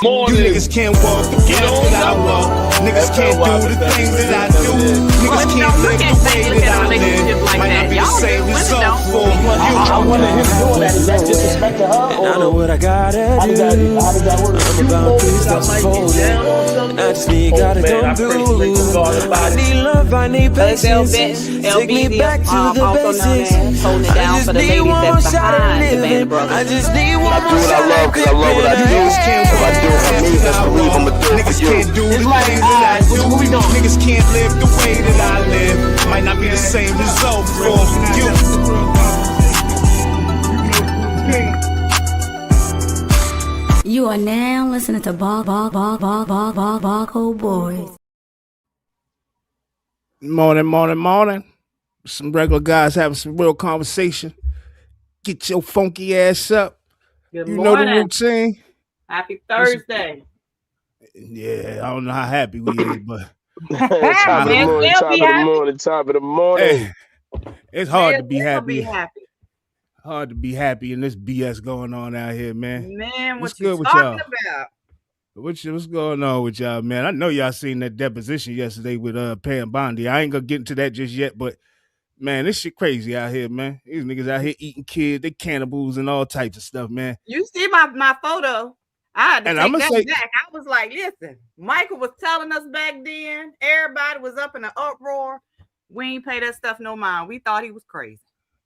You niggas can't walk the path that I walk. Niggas can't do the things that I do. Niggas can't live the way that I live. Might not be the same result for you. I wanted him doing that. Is that disrespect to her? And I know what I gotta do. How does that work? I'm about peace that's folded. And I just need gotta come through. I need love, I need patience. Take me back to the basics. I just need one more shot at living. I just need one more shot at living. I love what I do. If I do it for me, that's believe I'ma do it for you. Niggas can't do the things that I do. Niggas can't live the way that I live. Might not be the same result for you. You are now listening to Barco Boys. Morning. Some regular guys having some real conversation. Get your funky ass up. Good you morning. know the routine. Happy Thursday. Yeah, I don't know how happy we is, but Top of the morning. hey, it's hard to be Be happy. happy. Hard to be happy in this BS going on out here, man. Man, What's what you good with talking y'all? about? What's going on with y'all, man? I know y'all seen that deposition yesterday with Pam Bondi. I ain't gonna get into that just yet, but man, this shit crazy out here, man. These niggas out here eating kids, they cannibals and all types of stuff, man. You see my photo. I had to And take I'ma that say- back. I was like, listen, Michael was telling us back then, everybody was up in an uproar. We ain't pay that stuff no mind. We thought he was crazy.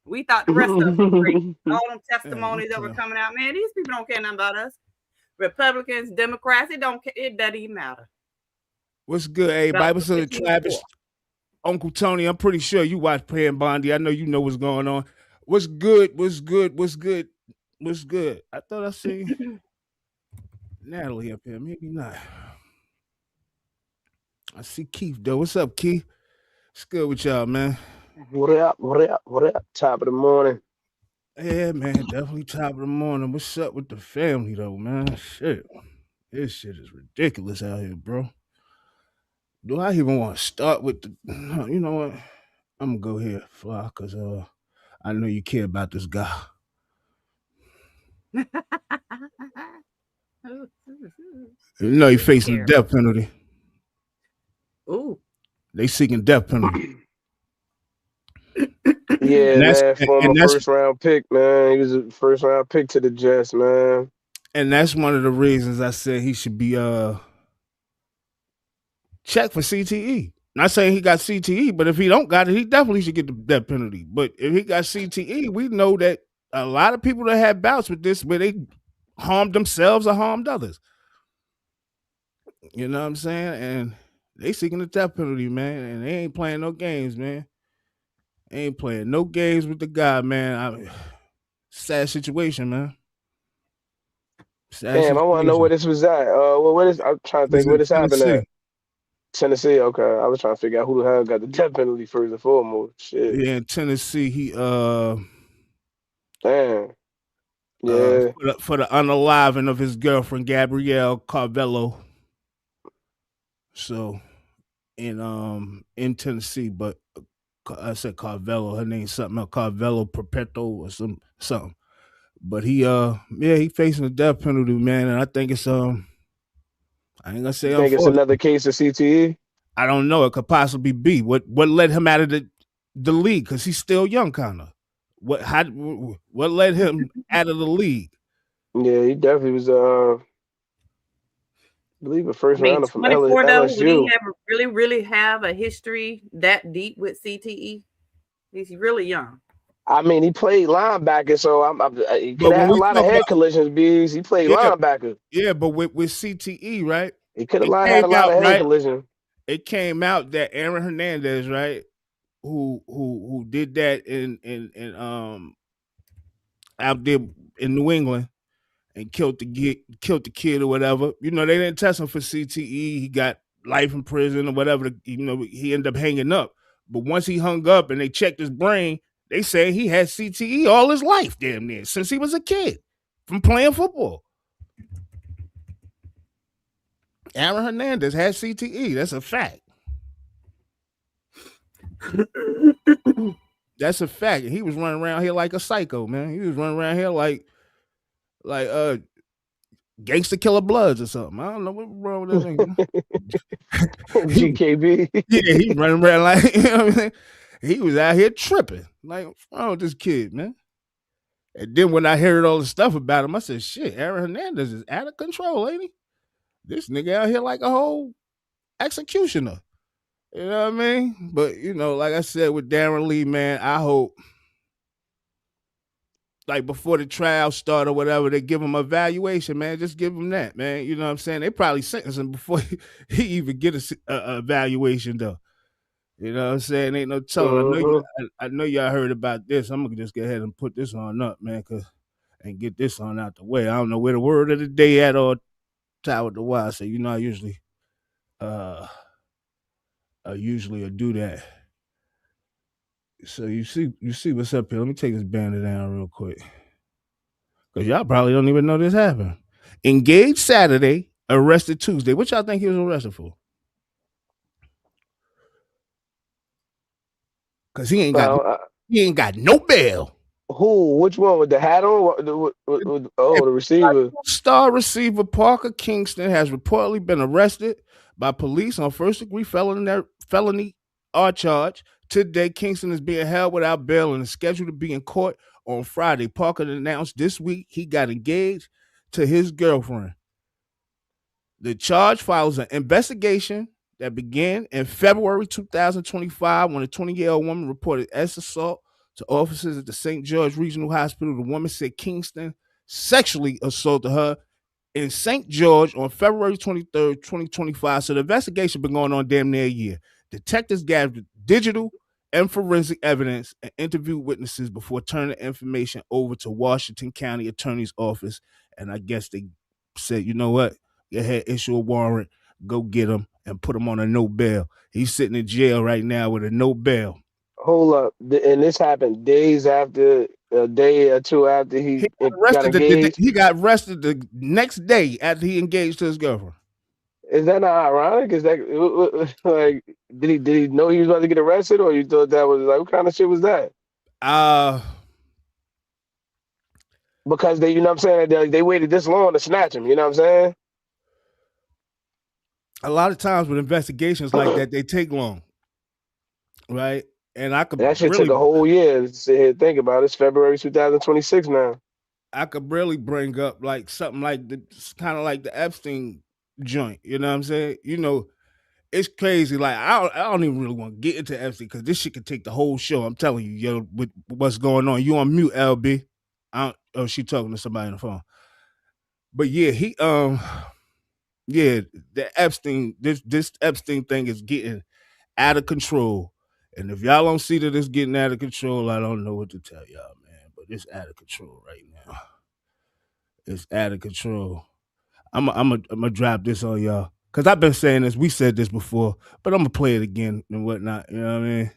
We thought the rest of us were crazy. All them testimonies that were coming out, man, these people don't care nothing about us. Republicans, Democrats, it doesn't even matter. What's good, everybody? What's up, Travis? Uncle Tony, I'm pretty sure you watch Pam Bondi. I know you know what's going on. What's good? I thought I seen Natalie up here. Maybe not. I see Keith, though. What's up, Keith? What's good with y'all, man? What up? Top of the morning. Yeah, man, definitely top of the morning. What's up with the family, though, man? Shit. This shit is ridiculous out here, bro. Do I even want to start with the... You know what? I'm going to go here, Fly, because I know you care about this guy. You know he's facing the death penalty. Ooh. They seeking death penalty. Yeah, man, former first round pick, man. He was a first round pick to the Jets, man. And that's one of the reasons I said he should be checked for CTE. Not saying he got CTE, but if he don't got it, he definitely should get the death penalty. But if he got CTE, we know that a lot of people that had bouts with this where they harmed themselves or harmed others. You know what I'm saying? And they seeking the death penalty, man. And they ain't playing no games, man. They ain't playing no games with the guy, man. Sad situation, man. Damn, I want to know where this was at. I'm trying to think where this happened at. Tennessee, okay. I was trying to figure out who the hell got the death penalty first and foremost. Shit. Yeah, in Tennessee, he Damn. Yeah. For the unaliving of his girlfriend Gabrielle Carvello. So in Tennessee, but I said Carvello, her name's something else, Carvello Perpetuo or something. But he facing the death penalty, man, and I think it's I ain't gonna say. You think it's another case of CTE? I don't know. It could possibly be. What led him out of the league? Because he's still young, kind of. What led him out of the league? Yeah, he definitely was. I believe a first rounder from 24 though, LSU. Would he ever really have a history that deep with CTE? He's really young. I mean, he played linebacker, so he could have a lot of head collisions. Bees, he played linebacker. Yeah, but with CTE, right? He could have had a lot of head collisions. It came out that Aaron Hernandez, right, who did that in out there in New England and killed the kid or whatever. You know, they didn't test him for CTE. He got life in prison or whatever. You know, he ended up hanging up. But once he hung up and they checked his brain, they say he had CTE all his life, damn near, since he was a kid from playing football. Aaron Hernandez had CTE. That's a fact. That's a fact. He was running around here like a psycho, man. He was running around here like Gangster Killer Bloods or something. I don't know what's wrong with that nigga. GKB. Yeah, he running around like, you know what I mean? He was out here tripping. Like, what's wrong with this kid, man? And then when I heard all the stuff about him, I said, shit, Aaron Hernandez is out of control, ain't he? This nigga out here like a whole executioner. You know what I mean? But, you know, like I said with Darren Lee, man, I hope, like, before the trial start or whatever, they give him a evaluation, man. Just give him that, man. You know what I'm saying? They probably sentence him before he even get a evaluation, though. You know what I'm saying? Ain't no telling. I know y'all heard about this. I'm going to just go ahead and put this on up, man, and get this on out the way. I don't know where the word of the day at or Tower the Wise. So, you know, I usually do that. So you see what's up here. Let me take this banner down real quick. Because y'all probably don't even know this happened. Engaged Saturday, arrested Tuesday. What y'all think he was arrested for? Because he ain't got no bail. Who? Which one with the hat on? The receiver. Star receiver Parker Kingston has reportedly been arrested by police on first-degree felony charge. Today, Kingston is being held without bail and is scheduled to be in court on Friday. Parker announced this week he got engaged to his girlfriend. The charge follows an investigation that began in February 2025 when a 20-year-old woman reported assault to officers at the St. George Regional Hospital. The woman said Kingston sexually assaulted her in St. George on February 23rd, 2025. So the investigation been going on damn near a year. Detectives gathered digital and forensic evidence and interviewed witnesses before turning the information over to Washington County Attorney's Office. And I guess they said, you know what? Go ahead, issue a warrant, go get him and put him on a no bail. He's sitting in jail right now with a no bail. Hold up. And this happened days after, a day or two after he got engaged? He got arrested the next day after he engaged to his girlfriend. Is that not ironic? Is that like did he know he was about to get arrested, or you thought that was like what kind of shit was that? Because they, you know what I'm saying, they waited this long to snatch him. You know what I'm saying? A lot of times with investigations like that, they take long, right? And that shit took a whole year to sit here and think about it. It's February 2026 now. I could really bring up like something like kind of like the Epstein joint, you know what I'm saying? You know, it's crazy. Like I don't even really want to get into Epstein because this shit could take the whole show. I'm telling you, yo, with what's going on. You on mute, LB? She talking to somebody on the phone. But yeah, the Epstein, this Epstein thing is getting out of control. And if y'all don't see that it's getting out of control, I don't know what to tell y'all, man. But it's out of control right now. It's out of control. I'm gonna drop this on y'all because I've been saying this. We said this before, but I'm gonna play it again and whatnot. You know what I mean?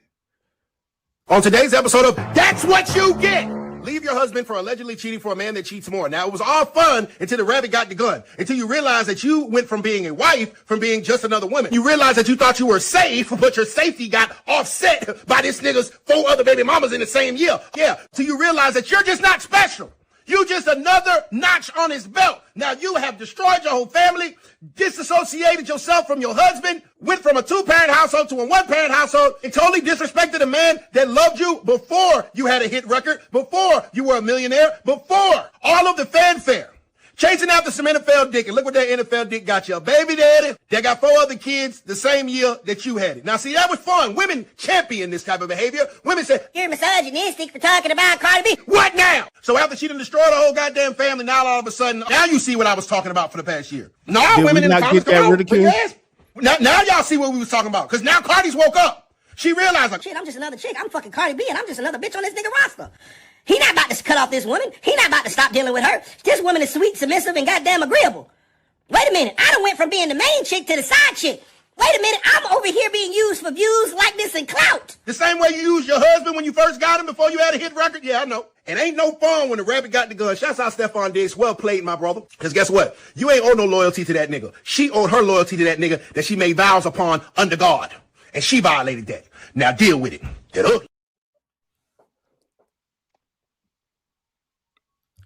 On today's episode of That's What You Get. Leave your husband for allegedly cheating for a man that cheats more. Now, it was all fun until the rabbit got the gun. Until you realize that you went from being a wife, from being just another woman. You realize that you thought you were safe, but your safety got offset by this nigga's 4 other baby mamas in the same year. Yeah, till you realize that you're just not special. You just another notch on his belt. Now you have destroyed your whole family, disassociated yourself from your husband, went from a 2-parent household to a 1-parent household, and totally disrespected a man that loved you before you had a hit record, before you were a millionaire, before all of the fanfare. Chasing after some NFL dick, and look what that NFL dick got you. A baby daddy that got 4 other kids the same year that you had it. Now, see, that was fun. Women champion this type of behavior. Women say, you're misogynistic for talking about Cardi B. What now? So after she done destroyed the whole goddamn family, now all of a sudden, now you see what I was talking about for the past year. No, women in the comments, now y'all see what we was talking about. Because now Cardi's woke up. She realized, like, shit, I'm just another chick. I'm fucking Cardi B, and I'm just another bitch on this nigga roster. He not about to cut off this woman. He not about to stop dealing with her. This woman is sweet, submissive, and goddamn agreeable. Wait a minute. I done went from being the main chick to the side chick. Wait a minute. I'm over here being used for views, likeness, and clout. The same way you used your husband when you first got him before you had a hit record? Yeah, I know. It ain't no fun when the rabbit got the gun. Shouts out Stephon Diggs. Well played, my brother. Because guess what? You ain't owe no loyalty to that nigga. She owed her loyalty to that nigga that she made vows upon under God. And she violated that. Now deal with it. Get up.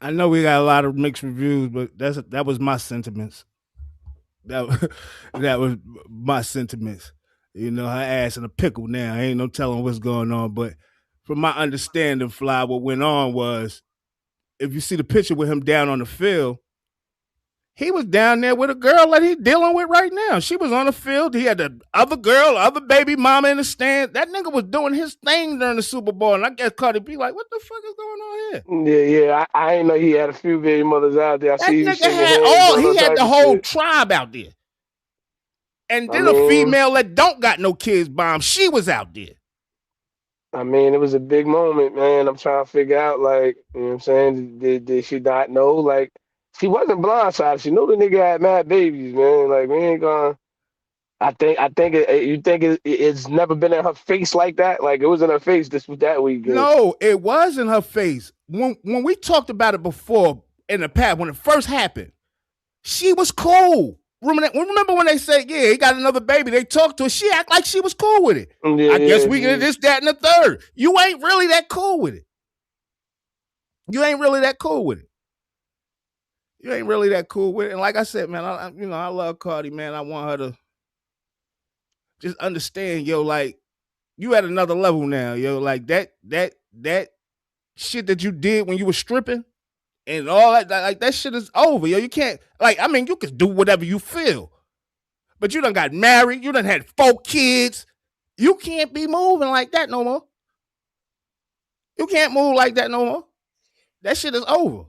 I know we got a lot of mixed reviews, but that was my sentiments. That was my sentiments. You know, her ass in a pickle now. Ain't no telling what's going on. But from my understanding, Fly, what went on was, if you see the picture with him down on the field, he was down there with a girl that he's dealing with right now. She was on the field. He had the other girl, other baby mama in the stand. That nigga was doing his thing during the Super Bowl. And I guess Cardi B like, what the fuck is going on here? Yeah. I ain't know he had a few baby mothers out there. I see that nigga he had the whole tribe out there. And then a female that don't got no kids bomb, she was out there. I mean, it was a big moment, man. I'm trying to figure out, like, you know what I'm saying? Did she not know? Like, she wasn't blindsided. She knew the nigga had mad babies, man. Like, we ain't gonna. I think you think it's never been in her face like that. Like, it was in her face that weekend. No, it was in her face. When we talked about it before in the past, when it first happened, she was cool. Remember when they said, yeah, he got another baby? They talked to her. She act like she was cool with it. I guess we get this, that, and the third. You ain't really that cool with it. You ain't really that cool with it. And like I said, man, I love Cardi, man. I want her to just understand, yo, like, you at another level now, yo. Like that shit that you did when you were stripping and all that, like, that shit is over, yo. You can't, like, I mean, you can do whatever you feel, but you done got married, you done had 4 kids. You can't be moving like that no more. You can't move like that no more. That shit is over.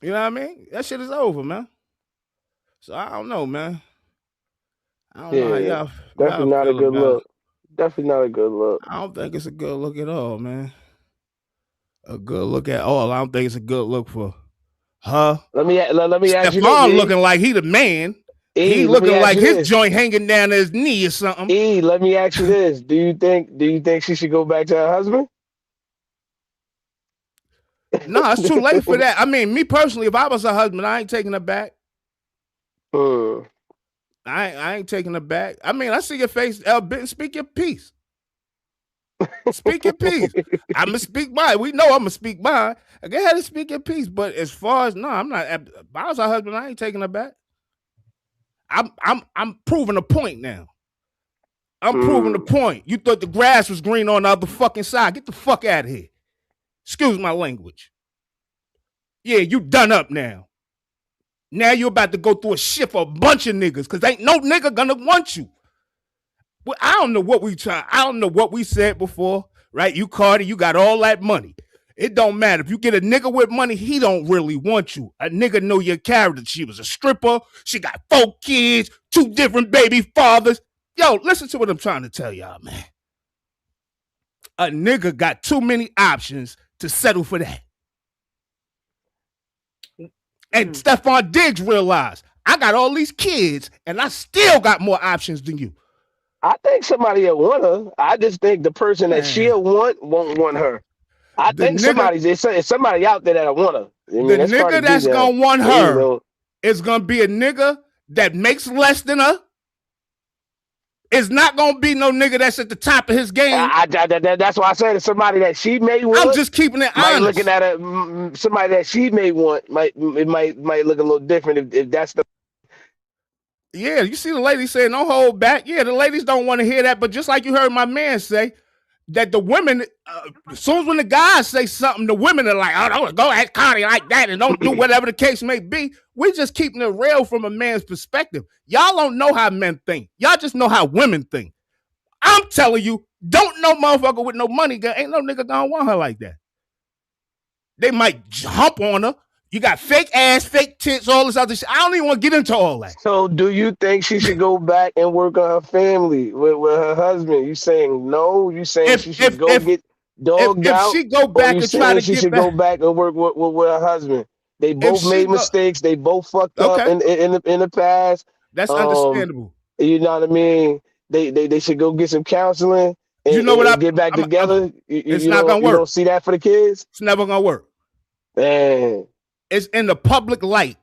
You know what I mean? That shit is over, man. So I don't know, man. I don't know how y'all. Definitely not a good look. Definitely not a good look. I don't think it's a good look at all, man. A good look at all. I don't think it's a good look for her. Let me ask you this. Stephon looking like he the man. He looking like his joint hanging down to his knee or something. Let me ask you this. Do you think she should go back to her husband? No, it's too late for that. I mean, me personally, if I was her husband, I ain't taking her back. I ain't taking her back. I mean, I see your face, El Benton. Speak your piece. Speak your piece. I'm gonna speak mine. We know I'm gonna speak mine. Go ahead and speak your piece. But as far as I'm not. If I was her husband, I ain't taking her back. I'm proving a point now. I'm proving the point. You thought the grass was green on the other fucking side. Get the fuck out of here. Excuse my language. Yeah, you done up now. Now you're about to go through a shit for a bunch of niggas because ain't no nigga gonna want you. Well, I don't know what we said before, right? You Cardi, you got all that money. It don't matter. If you get a nigga with money, he don't really want you. A nigga know your character. She was a stripper. She got 4 kids, 2 different baby fathers. Yo, listen to what I'm trying to tell y'all, man. A nigga got too many options to settle for that. And Stephon Diggs realized, I got all these kids, and I still got more options than you. I think somebody will want her. I just think the person that she'll want won't want her. I think it's somebody out there that'll want her. I mean, the nigga that's gonna want her is gonna be a nigga that makes less than her. It's not gonna be no nigga that's at the top of his game. That's why I said it's somebody that she may want. I'm just keeping it honest. Looking at it, somebody that she may want might look a little different if that's the. Yeah, you see the lady saying don't hold back. Yeah, the ladies don't want to hear that, but just like you heard my man say, that the women, as soon as when the guys say something, the women are like, oh, don't go at Cardi like that and don't do whatever the case may be. We just keeping it real from a man's perspective. Y'all don't know how men think. Y'all just know how women think. I'm telling you, don't no motherfucker with no money, ain't no nigga gonna want her like that. They might jump on her. You got fake ass, fake tits, all this other shit. I don't even want to get into all that. So do you think she should go back and work on her family with her husband? You saying no? You saying she should get dogged out? If she go back and try to she should go back and work with her husband. They both made mistakes. They both fucked up in the past. That's understandable. You know what I mean? They should go get some counseling and get back together. It's not gonna work. You don't see that for the kids? It's never gonna work. Man. It's in the public light.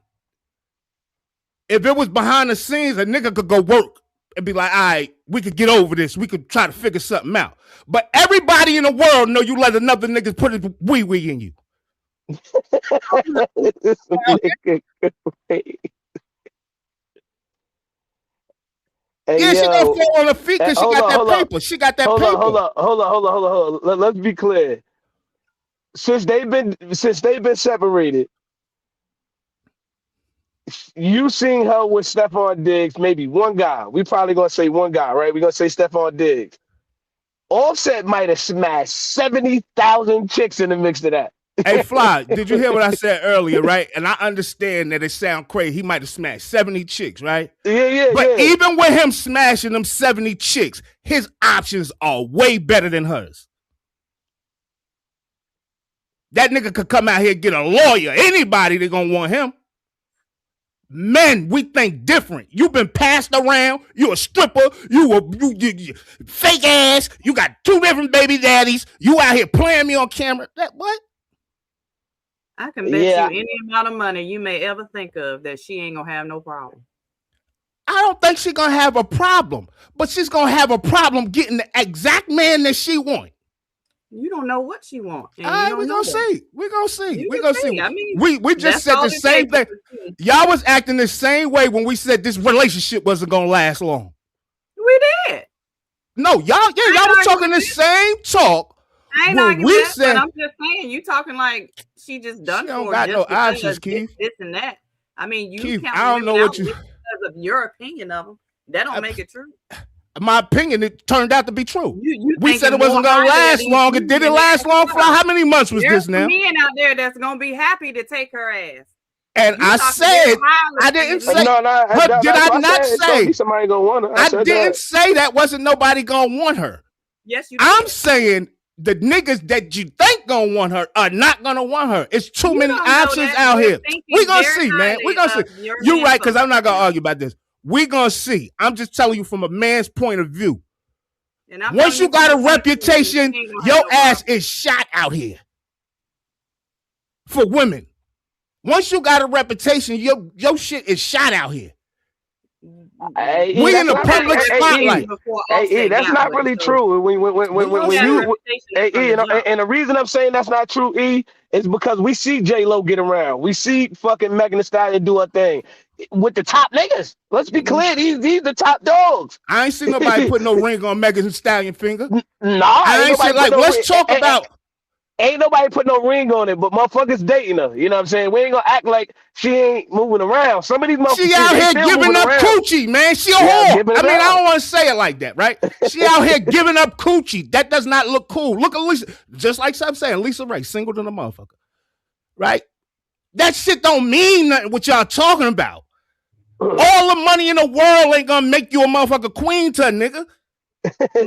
If it was behind the scenes, a nigga could go work and be like, all right, we could get over this. We could try to figure something out. But everybody in the world know you let another nigga put his wee-wee in you. This nigga crazy. Hey, Yeah, she gonna fall on her feet because she got that paper. She got that paper. Hold on. Let's be clear. Since they've been separated, you seen her with Stephon Diggs, maybe one guy. We probably gonna say one guy, right? We're gonna say Stephon Diggs. Offset might have smashed 70,000 chicks in the mix of that. Hey, Fly, did you hear what I said earlier, right? And I understand that it sounds crazy. He might have smashed 70 chicks, right? But even with him smashing them 70 chicks, his options are way better than hers. That nigga could come out here and get a lawyer. Anybody that gonna want him. Men, we think different. You've been passed around. You a stripper. You fake ass. You got 2 different baby daddies. You out here playing me on camera. That what? I can bet you any amount of money you may ever think of that she ain't gonna have no problem. I don't think she's gonna have a problem, but she's gonna have a problem getting the exact man that she wants. You don't know what she wants. All right, we're gonna see. We're gonna see. We're gonna see. I mean, we just said the same thing. Y'all was acting the same way when we said this relationship wasn't gonna last long. We did. No, y'all was talking the same talk. I ain't arguing that, but I'm just saying, you talking like she just done. She don't got no options, Keith. This and that. I mean, you Keith, count I don't know what you because of your opinion of them. That don't make it true. My opinion, it turned out to be true. We said it thinking wasn't more gonna highly last of long. these It didn't men last than long. you For how many months was There's this now? men out there that's gonna be happy to take her ass. And You I talking said, real highly I of didn't these say. men. But did I not say? Somebody gonna want her. I didn't say that wasn't nobody gonna want her. Yes, you did. I'm saying the niggas that you think gonna want her are not gonna want her. It's too many don't know options that. out You're here. thinking We gonna very see, man. We gonna highly see. of your You're man right, because I'm not gonna folks. argue about this. We gonna see. I'm just telling you from a man's point of view. And I'm Once you telling got a from the reputation, you ain't gonna your have no ass problem. is shot out here for women. Once you got a reputation, your shit is shot out here. We in the public spotlight. Hey, that's not really true. When you, and the reason I'm saying that's not true, E, is because we see J-Lo get around. We see fucking Megan Thee Stallion do her thing with the top niggas. Let's be clear, these the top dogs. I ain't seen nobody put no ring on Megan Thee Stallion finger. Nah, I ain't seen, like, let's talk about. Ain't nobody put no ring on it, but motherfuckers dating her. You know what I'm saying? We ain't gonna act like she ain't moving around. Some of these motherfuckers, she out here giving up coochie, man. She a whore. I mean, I don't want to say it like that, right? She out here giving up coochie. That does not look cool. Look at Lisa, just like I'm saying, Lisa Ray, single than a motherfucker, right? That shit don't mean nothing. What y'all talking about? All the money in the world ain't gonna make you a motherfucker queen to a nigga.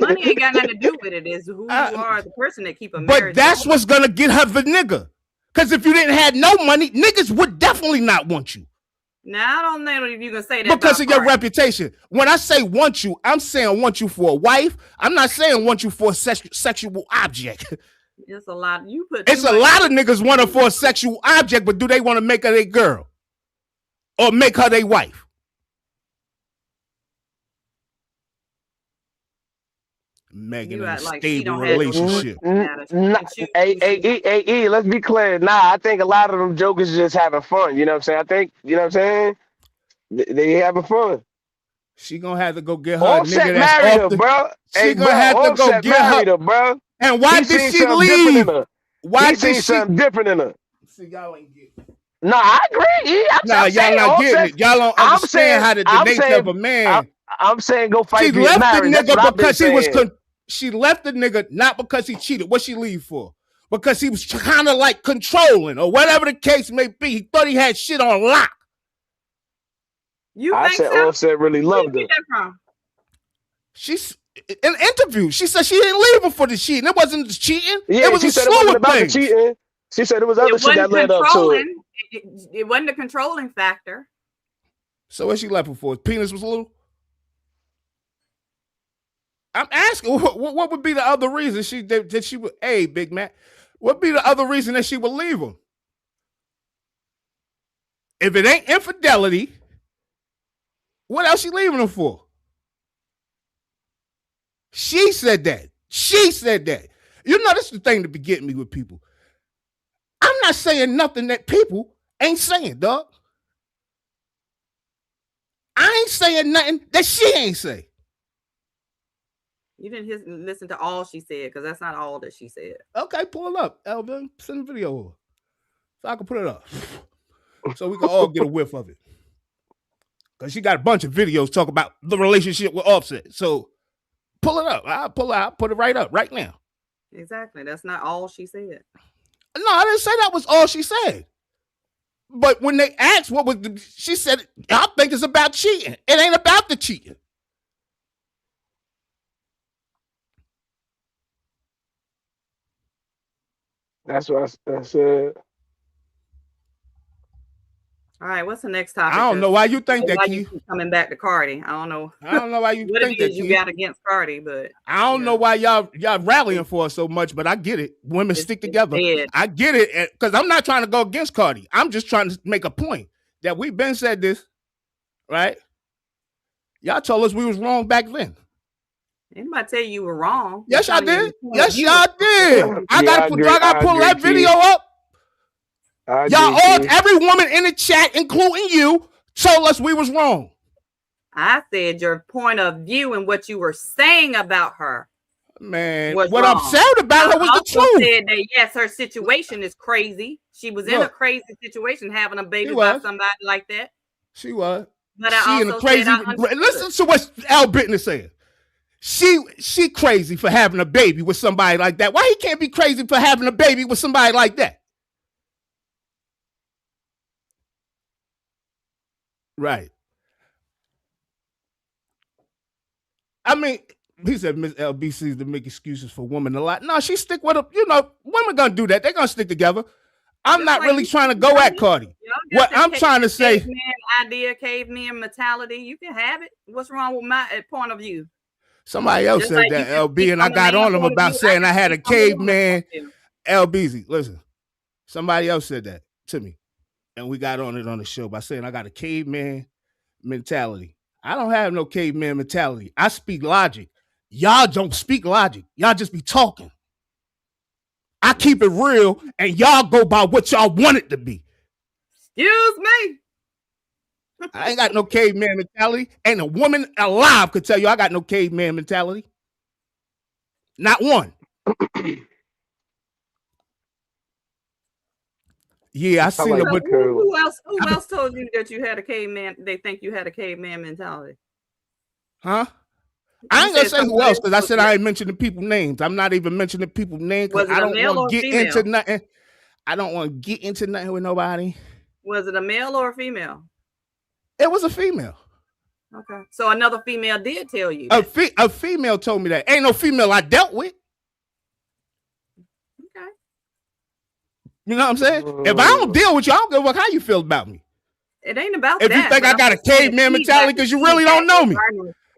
Money ain't got nothing to do with it. It's who you are, the person that keep a marriage. But that's what's gonna get her the nigga. Because if you didn't have no money, niggas would definitely not want you. Now I don't know if you can say that because of your reputation. When I say want you, I'm saying want you for a wife. I'm not saying want you for a sexual object. It's a lot. You put. It's a lot of niggas want her for a sexual object, but do they want to make her their girl or make her their wife? Megan in a stable relationship. Hey, let's be clear. Nah, I think a lot of them jokers just having fun. You know what I'm saying? I think, you know what I'm saying? They having fun. She gonna have to go get her Offset nigga that's married off her, bro. She gonna have to go get her, bro. And why did she leave? Why did she something different in her? See, y'all ain't getting it. No, I agree. Nah, y'all not getting it. Y'all don't understand how the nature of a man. I'm saying go fight. She left the nigga because he was. She left the nigga not because he cheated. What she leave for? Because he was kind of like controlling or whatever the case may be. He thought he had shit on lock. You I think said so? Offset really loved her. Where you get that from? She's in an interview. She said she didn't leave him for the cheating. It wasn't the cheating. Yeah, it was she said it wasn't about the cheating. She said it was other shit that led up to it. It wasn't a controlling factor. So what she left him for? His penis was little. I'm asking, what would be the other reason that she would? Hey, Big Mac, what would be the other reason that she would leave him? If it ain't infidelity, what else she leaving him for? She said that. She said that. You know, this is the thing to be getting me with people. I'm not saying nothing that people ain't saying, dog. I ain't saying nothing that she ain't say. You didn't listen to all she said, because that's not all that she said. Okay, pull it up, Elvin. Send the video over so I can put it up, so we can all get a whiff of it. Because she got a bunch of videos talk about the relationship with Offset. So pull it up. I'll put it right up right now. Exactly. That's not all she said. No, I didn't say that was all she said. But when they asked she said, I think it's about cheating. It ain't about the cheating. That's what I said. All right, what's the next topic? I don't know why you think that, you keep coming back to Cardi. I don't know. I don't know why you what think it that is you got against Cardi, but I don't know why y'all rallying for her so much, but I get it. Women stick together. I get it, because I'm not trying to go against Cardi. I'm just trying to make a point that we've been said this, right? Y'all told us we was wrong back then. Anybody tell you were wrong? Yes, I did. Yes, y'all did. I gotta pull that video up. Every woman in the chat, including you, told us we was wrong. I said your point of view and what you were saying about her. Man, what I'm saying about her was the truth. Said that, yes, her situation is crazy. She was in a crazy situation, having a baby by somebody like that. She was. But I also said, listen to what Al Britton is saying. She crazy for having a baby with somebody like that. Why he can't be crazy for having a baby with somebody like that? Right. I mean, he said Miss LBC's to make excuses for women a lot. No, she stick with her. You know, women gonna do that. They're gonna stick together. I'm not really trying to go at Cardi. What I'm trying to say, caveman mentality. You can have it. What's wrong with my point of view? Somebody else said that, LB, and I got on them about saying I had a caveman. LBZ, listen, somebody else said that to me, and we got on it on the show by saying I got a caveman mentality. I don't have no caveman mentality. I speak logic. Y'all don't speak logic. Y'all just be talking. I keep it real, and y'all go by what y'all want it to be. Excuse me. I ain't got no caveman mentality. Ain't a woman alive could tell you I got no caveman mentality. Not one. Yeah, I seen it. Who else told you that you had a caveman? They think you had a caveman mentality. Huh? I ain't gonna say who else, because I said I ain't mentioning people's names. I'm not even mentioning people's names because I don't want to get into nothing. I don't want to get into nothing with nobody. Was it a male or a female? It was a female. Okay. So another female did tell you that. A female told me that. Ain't no female I dealt with. Okay. You know what I'm saying? If I don't deal with you, I don't give a fuck how you feel about me. It ain't about that. If you think I got a caveman mentality because you really don't know me.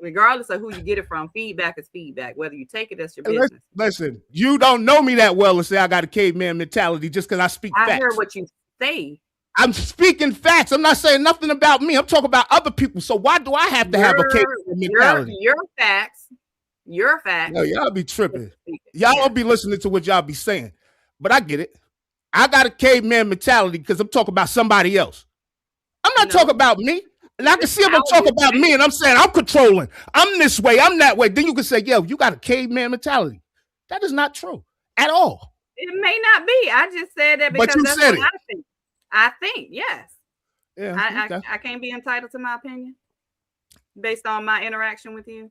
Regardless of who you get it from, feedback is feedback. Whether you take it, that's your business. Listen, you don't know me that well to say I got a caveman mentality just because I speak facts. I heard what you say. I'm speaking facts. I'm not saying nothing about me. I'm talking about other people. So why do I have to have a caveman mentality? Your facts. Your facts. No, y'all be tripping. Y'all don't be listening to what y'all be saying. But I get it. I got a caveman mentality because I'm talking about somebody else. I'm not talking about me. And I can see if I'm talking about me and I'm saying I'm controlling. I'm this way. I'm that way. Then you can say, yo, you got a caveman mentality. That is not true at all. It may not be. I just said that because that's what I think. I think, yes. Yeah, I can't be entitled to my opinion based on my interaction with you.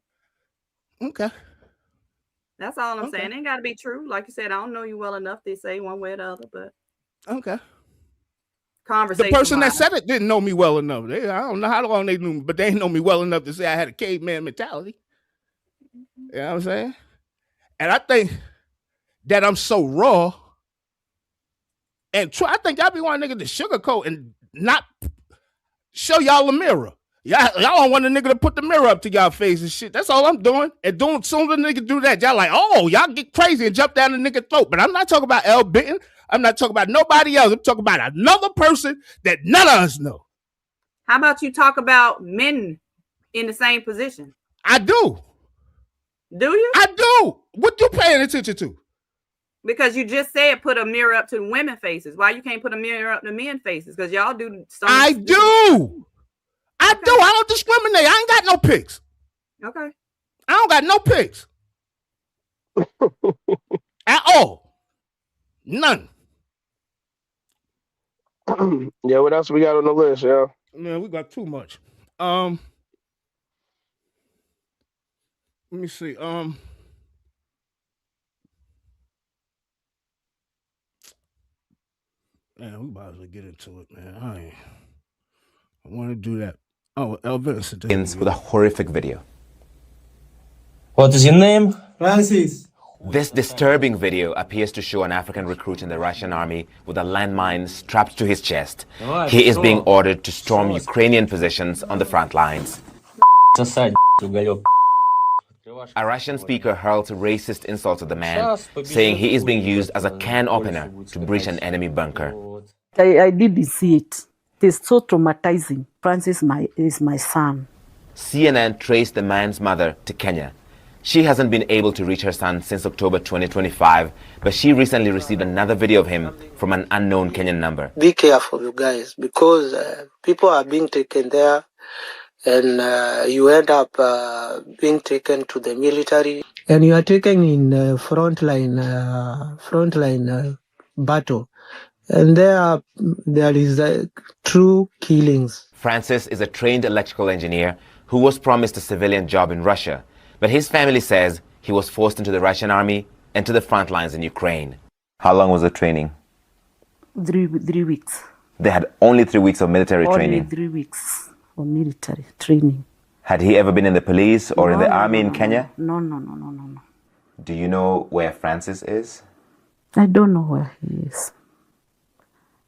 Okay. That's all I'm saying. It ain't got to be true. Like you said, I don't know you well enough to say one way or the other, but. Okay. Conversation. The person that said it didn't know me well enough. I don't know how long they knew me, but they didn't know me well enough to say I had a caveman mentality. You know what I'm saying? And I think that I'm so raw. And I think y'all be wanting nigga to sugarcoat and not show y'all a mirror. Y'all don't want a nigga to put the mirror up to y'all face and shit. That's all I'm doing. And soon as the nigga do that, y'all like, oh, y'all get crazy and jump down the nigga throat. But I'm not talking about L. Bitten. I'm not talking about nobody else. I'm talking about another person that none of us know. How about you talk about men in the same position? I do. Do you? I do. What you paying attention to? Because you just said put a mirror up to women faces. Why you can't put a mirror up to men faces? Because y'all do. I do. I do. I don't discriminate. I ain't got no pics. Okay. I don't got no pics. At all. None. Yeah, what else we got on the list, yeah? Man, we got too much. Let me see. Man, we might as well get into it, man. I want to do that. Oh, Elvis Begins with a horrific video. What is your name? Francis. This disturbing video appears to show an African recruit in the Russian army with a landmine strapped to his chest. He is being ordered to storm Ukrainian positions on the front lines. A Russian speaker hurls racist insults at the man, saying he is being used as a can opener to breach an enemy bunker. I didn't see it. It is so traumatizing. Francis is my son. CNN traced the man's mother to Kenya. She hasn't been able to reach her son since October 2025, but she recently received another video of him from an unknown Kenyan number. Be careful, you guys, because people are being taken there, and you end up being taken to the military. And you are taken in frontline battle. And there is true killings. Francis is a trained electrical engineer who was promised a civilian job in Russia, but his family says he was forced into the Russian army and to the front lines in Ukraine. How long was the training? 3 weeks. They had only 3 weeks of military training. Only 3 weeks of military training. Had he ever been in the police or in the army in Kenya? No. Do you know where Francis is? I don't know where he is.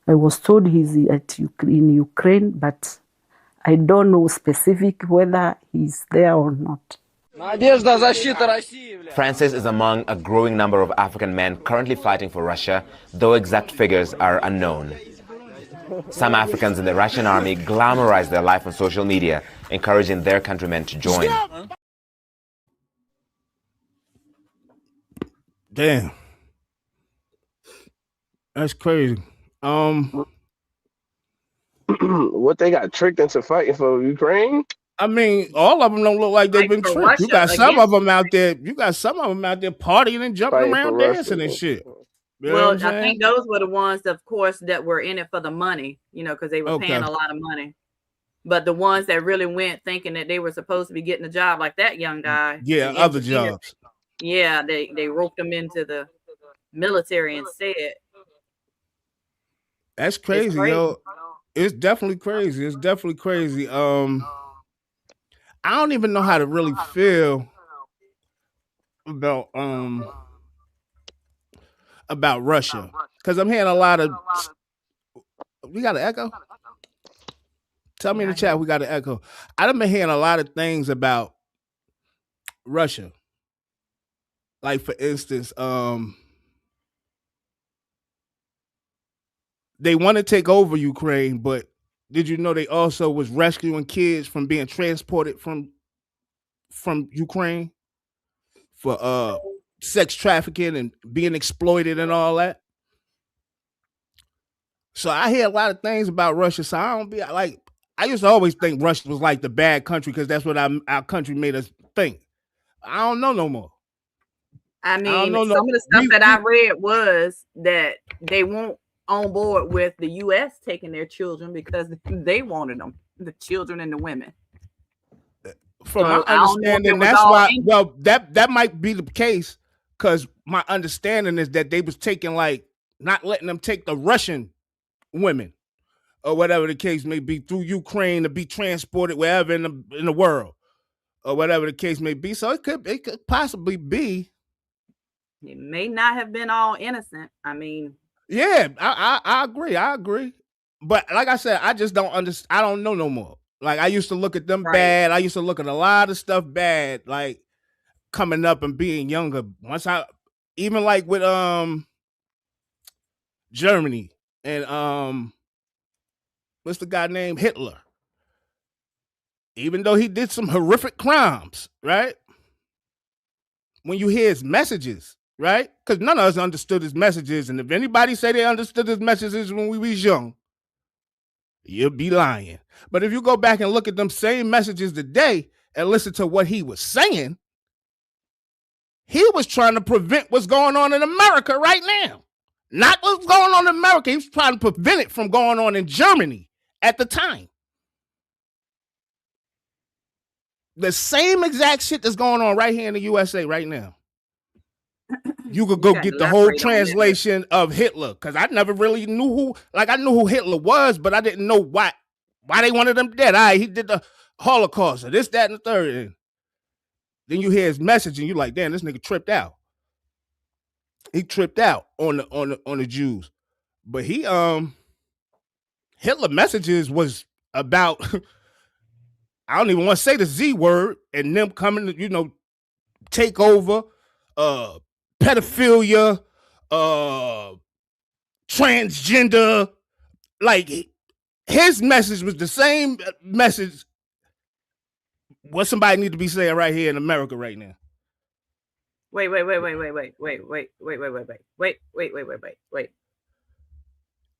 I was told he's in Ukraine, but I don't know specific whether he's there or not. Francis is among a growing number of African men currently fighting for Russia, though exact figures are unknown. Some Africans in the Russian army glamorize their life on social media, encouraging their countrymen to join. Damn. That's crazy. What, they got tricked into fighting for Ukraine? I mean, all of them don't look like they've been tricked. Russia, You got some of them out there. You got some of them out there partying and jumping Fighting around, for dancing Russia. and shit. You know Well, what I'm I think saying? those were the ones, of course, that were in it for the money, because they were paying a lot of money. But the ones that really went thinking that they were supposed to be getting a job, like that young guy. Yeah, the other engineer, jobs. Yeah, they roped them into the military instead. That's crazy, yo. It's definitely crazy. It's definitely crazy. I don't even know how to really feel about Russia, because I'm hearing a lot of. We got an echo. Tell me in the chat we got an echo. I've been hearing a lot of things about Russia. Like, for instance, they want to take over Ukraine, but did you know they also was rescuing kids from being transported from Ukraine for sex trafficking and being exploited and all that? So I hear a lot of things about Russia. So I don't be like, I used to always think Russia was like the bad country because that's what our country made us think. I don't know no more. I mean, some of the stuff that I read was that they won't on board with the U.S. taking their children because they wanted them, the children and the women. From my understanding, that's why. Well, that might be the case because my understanding is that they was taking, like, not letting them take the Russian women or whatever the case may be through Ukraine to be transported wherever in the world or whatever the case may be. So it could possibly be. It may not have been all innocent. I mean, yeah, I agree. But like I said, I just don't understand. I don't know no more. Like, I used to look at them bad. I used to look at a lot of stuff bad, like coming up and being younger. Even like with Germany and what's the guy named Hitler? Even though he did some horrific crimes, right? when you hear his messages, right? Because none of us understood his messages. And if anybody say they understood his messages when we was young, you'll be lying. But if you go back and look at them same messages today and listen to what he was saying, he was trying to prevent what's going on in America right now. Not what's going on in America. He was trying to prevent it from going on in Germany at the time. The same exact shit that's going on right here in the USA right now. You could go get the whole translation of Hitler, because I never really knew who, like I knew who Hitler was, but I didn't know why they wanted him dead. He did the Holocaust, or this, that, and the third. And then you hear his message, and you're like, damn, this nigga tripped out. He tripped out on the Jews. But Hitler messages was about, I don't even want to say the Z word, and them coming to, take over, pedophilia, transgender. Like, his message was the same message what somebody need to be saying right here in America right now. Wait.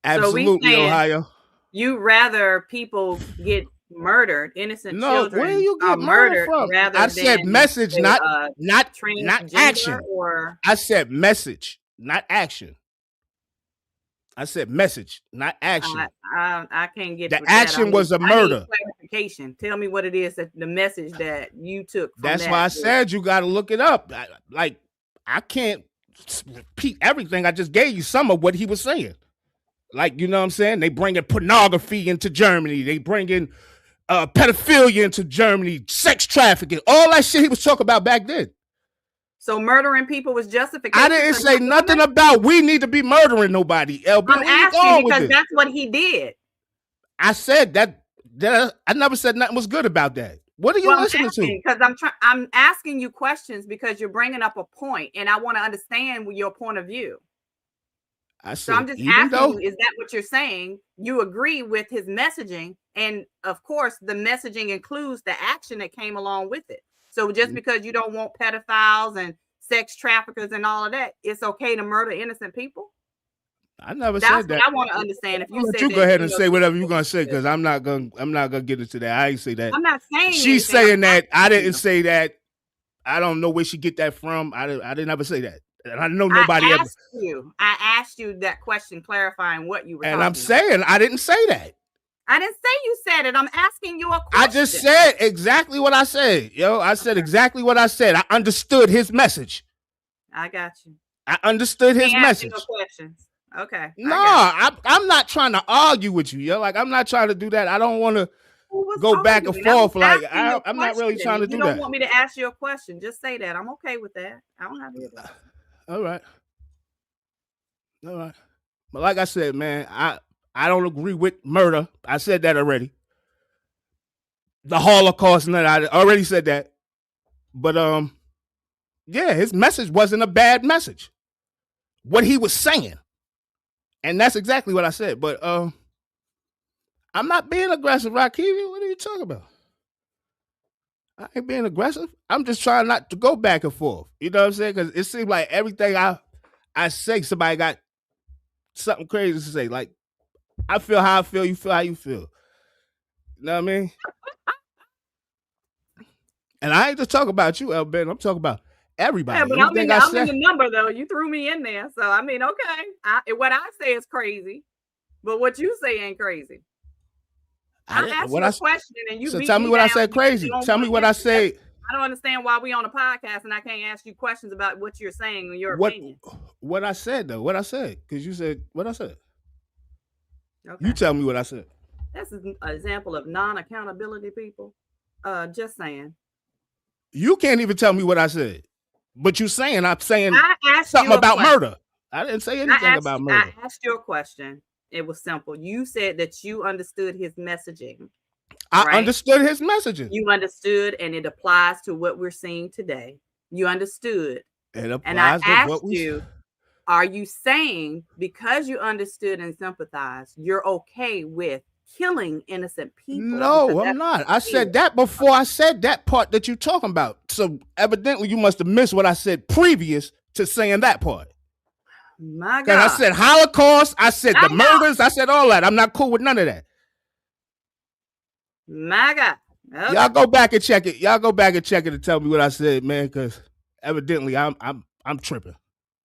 Absolutely, so Ohio. You rather people get murdered, innocent children where you get murdered from? rather I said than message, not action. Or... I said message, not action. I said message, not action. I can't get the action was a murder. Clarification. Tell me what it is that the message that you took. That's why I said you got to look it up. I can't repeat everything. I just gave you some of what he was saying. Like, you know what I'm saying? They bringing pornography into Germany. They bringing pedophilia into Germany, sex trafficking, all that shit he was talking about back then. So murdering people was justification. I didn't say nothing about we need to be murdering nobody. LB, I'm asking because that's what he did. I said that I never said nothing was good about that. What are you listening to? Because I'm asking you questions because you're bringing up a point, and I want to understand your point of view. So I'm just asking you, is that what you're saying? You agree with his messaging, and of course, the messaging includes the action that came along with it. So just because you don't want pedophiles and sex traffickers and all of that, it's okay to murder innocent people? I never said that. I want to understand. If you said you go ahead and say whatever you're gonna say, because I'm not gonna get into that. I ain't say that. I'm not saying she's saying that. I didn't say that. I don't know where she get that from. I didn't ever say that. And I know nobody ever. I asked you that question, clarifying what you were. And I'm saying I didn't say that. I didn't say you said it. I'm asking you a question. I just said exactly what I said. I said exactly what I said. I understood his message. I got you. I understood his message. No questions. Okay. No, I'm not trying to argue with you. Like, I'm not trying to do that. I don't want to go back and forth. Like, I'm not really trying to do that. You don't want me to ask you a question. Just say that. I'm okay with that. I don't have to do that. All right. But like I said, man, I don't agree with murder. I said that already. The Holocaust, I already said that. But yeah, his message wasn't a bad message. What he was saying. And that's exactly what I said. But I'm not being aggressive, Rakivi. What are you talking about? I ain't being aggressive. I'm just trying not to go back and forth. You know what I'm saying? Because it seems like everything I say, somebody got something crazy to say. Like, I feel how I feel, you feel how you feel. You know what I mean? And I ain't just talking about you, Ben. I'm talking about everybody. Yeah, but I'm in the number, though. You threw me in there. So, I mean, okay. What I say is crazy, but what you say ain't crazy. I asked you a question, and you tell me what I said crazy. Tell me what I said. I don't understand why we on a podcast and I can't ask you questions about what you're saying and your opinion. What I said, though. What I said. Because you said what I said. Okay. You tell me what I said. That's an example of non-accountability, people. Just saying. You can't even tell me what I said. But I'm saying something about murder. I didn't say anything about murder. I asked you a question. It was simple. You said that you understood his messaging. I understood his messaging. You understood, and it applies to what we're seeing today. You understood. It applies and I to asked what we... you, are you saying because you understood and sympathized, you're okay with killing innocent people. No, I'm not. I said that before I said that part that you're talking about. So evidently you must have missed what I said previous to saying that part. My God. I said Holocaust, I said the murders, I said all that. I'm not cool with none of that. My God. Okay. Y'all go back and check it. Y'all go back and check it and tell me what I said, man, because evidently I'm tripping.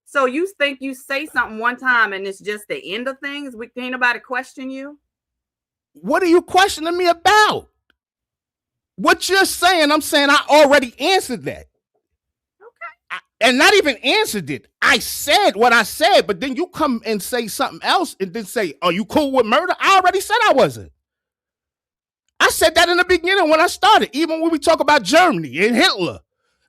So you think you say something one time and it's just the end of things? Can't nobody question you? What are you questioning me about? What you're saying, I'm saying I already answered that. Okay. And not even answered it. I said what I said, but then you come and say something else and then say, are you cool with murder? I already said I wasn't. I said that in the beginning when I started, even when we talk about Germany and Hitler.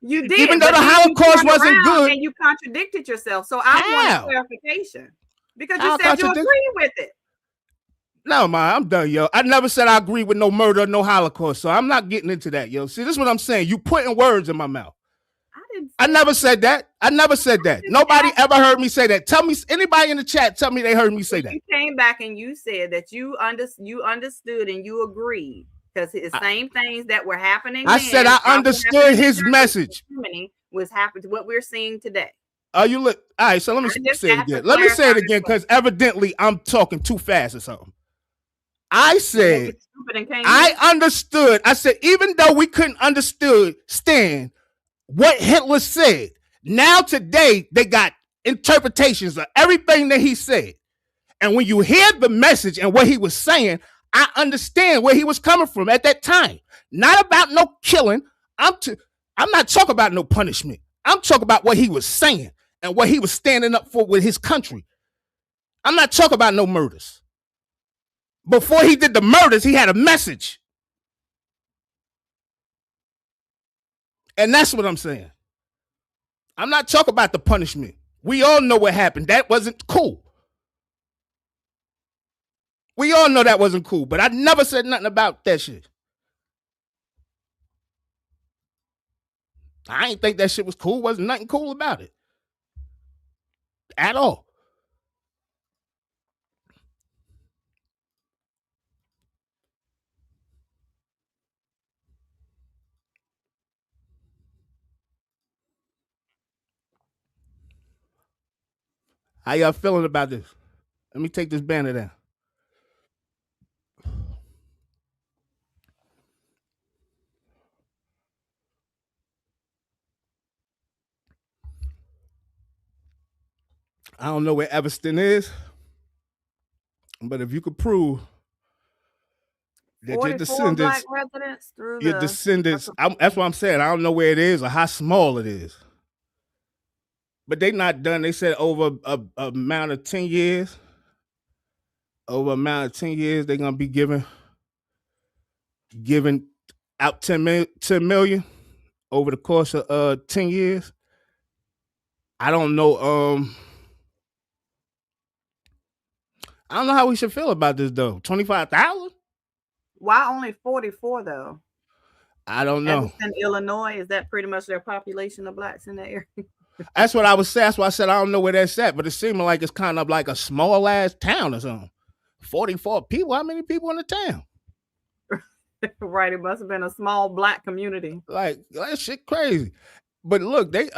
You did. Even though the Holocaust wasn't good. And you contradicted yourself. So I want a clarification. Because you said you agree with it. No, man, I'm done, yo. I never said I agree with no murder or no Holocaust, so I'm not getting into that, yo. See, this is what I'm saying. You putting words in my mouth. I never said that. I never said that. Nobody ever heard me say that. Tell me, anybody in the chat, tell me they heard me say that. You came back and you said that you understood and you agreed because the same things that were happening. I said I understood his message. Was happening to what we're seeing today. All right, so let me say it again. Let me say it again because evidently I'm talking too fast or something. I said I understood. I said even though we couldn't understand what Hitler said, now today they got interpretations of everything that he said. And when you hear the message and what he was saying, I understand where he was coming from at that time. Not about no killing. I'm not talking about no punishment. I'm talking about what he was saying and what he was standing up for with his country. I'm not talking about no murders. Before he did the murders, he had a message. And that's what I'm saying. I'm not talking about the punishment. We all know what happened. That wasn't cool. We all know that wasn't cool, but I never said nothing about that shit. I ain't think that shit was cool. Wasn't nothing cool about it. At all. How y'all feeling about this? Let me take this banner down. I don't know where Epstein is, but if you could prove that your descendants, that's what I'm saying. I don't know where it is or how small it is. But they not done. They said over a amount of 10 years. Over a amount of 10 years, they're gonna be giving out 10 million over the course of 10 years. I don't know. I don't know how we should feel about this though. 25,000? Why only 44 though? I don't know. In Illinois, is that pretty much their population of blacks in that area? That's what I was saying. That's why I said I don't know where that's at, but it seemed like it's kind of like a small ass town or something. 44 people. How many people in the town? Right. It must have been a small black community. Like that shit crazy. But look, they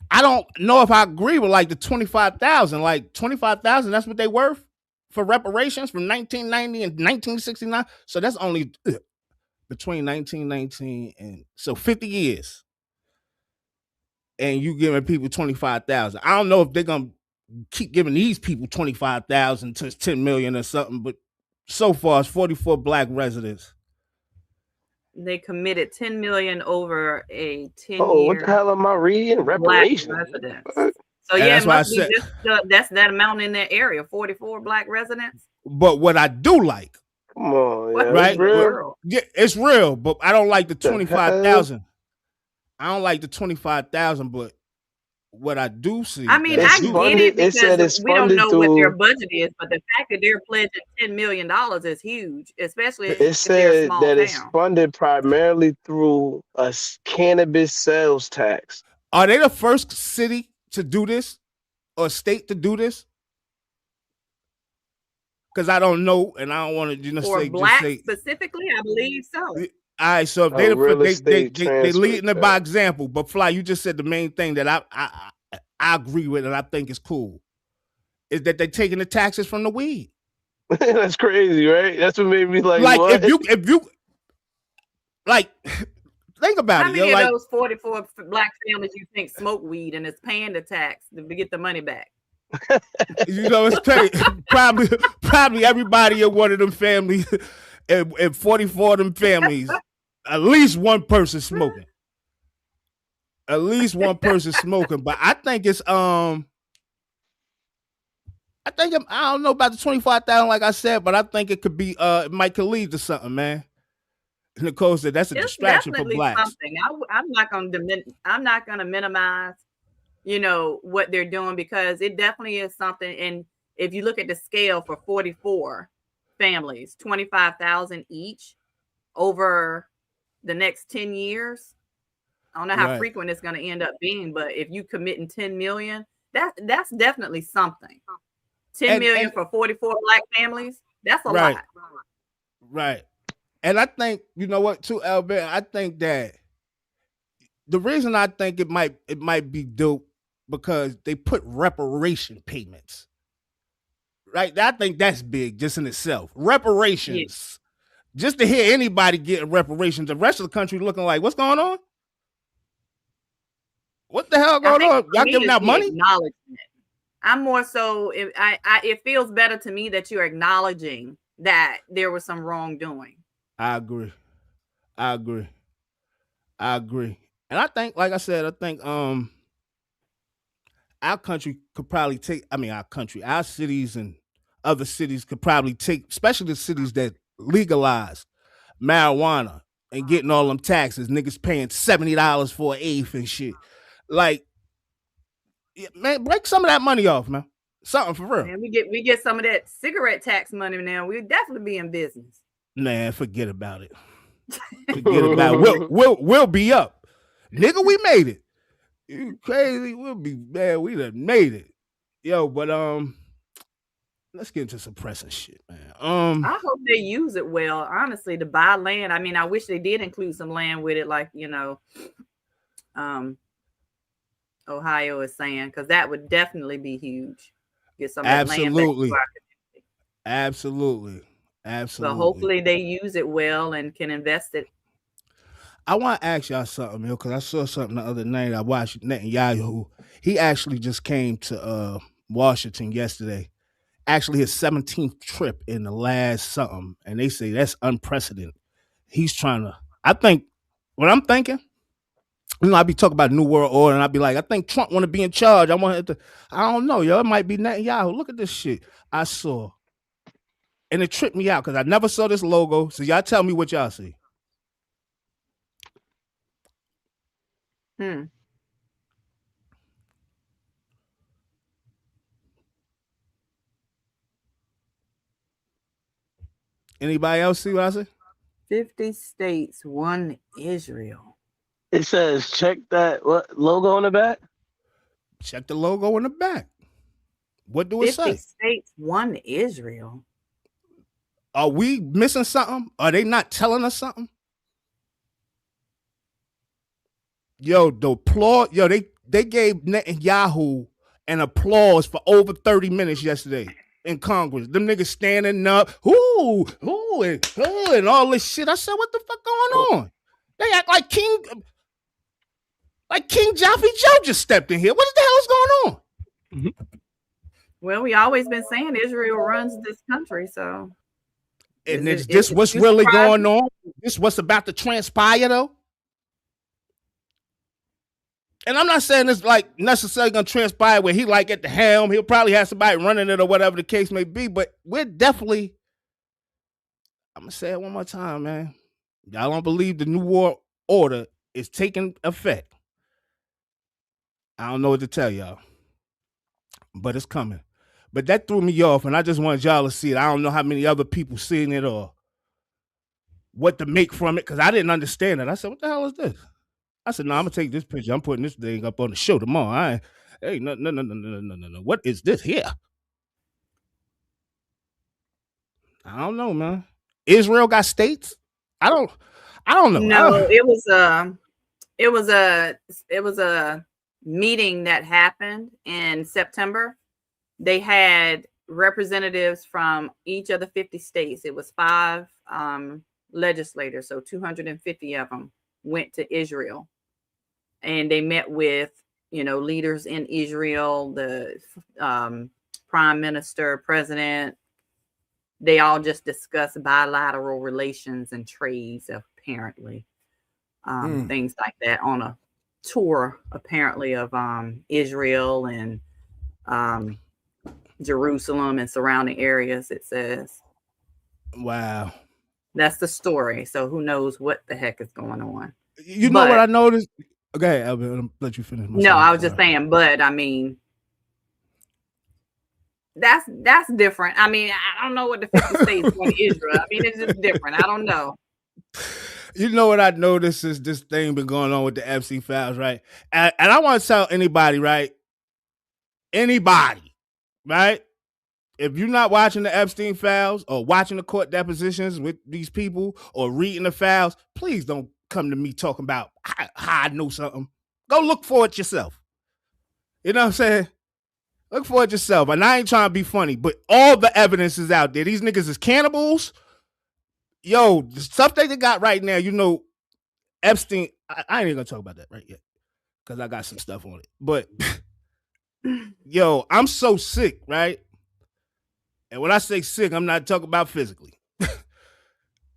I don't know if I agree with like the 25,000. Like 25,000, that's what they worth for reparations from 1990 and 1969. So that's only between 1919 and so 50 years. And you giving people 25,000. I don't know if they're gonna keep giving these people 25,000 to 10 million or something, but so far it's 44 black residents. They committed 10 million over a 10-year. Oh, what the hell am I reading? Reparations. So yeah, it must be just that's that amount in that area. 44 black residents. But what I do like, come on, yeah, right? It's real. Yeah, it's real, but I don't like the 25,000. I don't like the 25,000, but what I do see, I mean, I get it because we don't know what their budget is, but the fact that they're pledging $10 million is huge, especially it said that it's funded primarily through a cannabis sales tax. Are they the first city to do this or state to do this? because I don't know, and I don't want to For say blacks just say. specifically, I believe so. All right, so if they leading it by example, but Fly, you just said the main thing that I agree with and I think is cool is that they're taking the taxes from the weed. That's crazy, right? That's what made me like what? if you like think about How it. many of those 44 black families you think smoke weed and is paying the tax to get the money back? You know, it's probably everybody in one of them families, and 44 of them families, at least one person smoking. At least one person smoking. But I think it's I don't know about the 25,000, like I said, but I think it could be it might lead to something, man. Nicole said that's a distraction for blacks. Something. I'm not gonna minimize, you know, what they're doing, because it definitely is something. And if you look at the scale for 44 families, 25,000 each over the next 10 years. I don't know how frequent it's going to end up being, but if you committing 10 million, that's definitely something. 10 million for 44 black families, that's a lot. Right. And I think, you know what, too, Albert, I think that the reason I think it might be dope because they put reparation payments. Right? I think that's big just in itself. Reparations. Yes. Just to hear anybody getting reparations, the rest of the country looking like, what's going on? What the hell going on? Y'all giving out money? Acknowledgement. I'm more so, it feels better to me that you're acknowledging that there was some wrongdoing. I agree. And I think, like I said, our country could probably take, our cities and other cities could probably take, especially the cities that legalize marijuana and getting all them taxes, niggas paying $70 for an eighth and shit. Like, man, break some of that money off, man. Something for real. Man, we get some of that cigarette tax money now. We'll definitely be in business. Man, forget about it. We'll be up. Nigga, we made it. You crazy? We'll be bad. We done made it. Yo, but let's get into some pressing shit, man. I hope they use it well, honestly, to buy land. I mean, I wish they did include some land with it, like, you know, Ohio is saying, because that would definitely be huge. Get some of that land back to our community. Absolutely. So hopefully they use it well and can invest it. I want to ask y'all something, because I saw something the other night. I watched Netanyahu. He actually just came to Washington yesterday. Actually, his 17th trip in the last something. And they say that's unprecedented. He's trying to, I think, what I'm thinking, you know, I be talking about New World Order, and I be like, I think Trump want to be in charge. I don't know, yo. It might be Netanyahu. Look at this shit I saw. And it tripped me out because I never saw this logo. So y'all tell me what y'all see. Anybody else see what I see? 50 states, one Israel. It says, check that logo on the back? Check the logo on the back. What do it say? 50 states, one Israel. Are we missing something? Are they not telling us something? Yo, the applause. Yo, they gave Netanyahu an applause for over 30 minutes yesterday in Congress. Them niggas standing up, and all this shit. I said, what the fuck going on? They act like King Jaffe Joe just stepped in here. What the hell is going on? Well, we always been saying Israel runs this country, so. And is this what's really going on? This what's about to transpire, though? And I'm not saying it's like necessarily going to transpire where he like at the helm. He'll probably have somebody running it or whatever the case may be. But we're definitely, I'm going to say it one more time, man. Y'all don't believe the New World Order is taking effect. I don't know what to tell y'all. But it's coming. But that threw me off, and I just wanted y'all to see it. I don't know how many other people seen it or what to make from it, because I didn't understand it. I said, what the hell is this? I said, no, I'm going to take this picture. I'm putting this thing up on the show tomorrow. No. What is this here? I don't know, man. Israel got states? I don't know. No, it was a meeting that happened in September. They had representatives from each of the 50 states. It was 5 legislators, so 250 of them went to Israel, and they met with leaders in Israel, the prime minister, president. They all just discussed bilateral relations and trades, apparently, things like that, on a tour, apparently, of Israel and Jerusalem and surrounding areas. It says, wow, that's the story. So who knows what the heck is going on? You know what I noticed? Okay, I'll let you finish. No, I was just saying, but I mean, that's different. I mean, I don't know what the 50 states want to Israel. I mean, it's just different. I don't know. You know what I noticed is this thing been going on with the Epstein files, right? And I want to tell anybody, right? Anybody, right? If you're not watching the Epstein files or watching the court depositions with these people or reading the files, please don't come to me talking about how I know something. Go look for it yourself. You know what I'm saying? Look for it yourself. And I ain't trying to be funny, but all the evidence is out there. These niggas is cannibals. Yo, the stuff they got right now, Epstein, I ain't even gonna talk about that right yet because I got some stuff on it. But yo, I'm so sick, right? And when I say sick, I'm not talking about physically.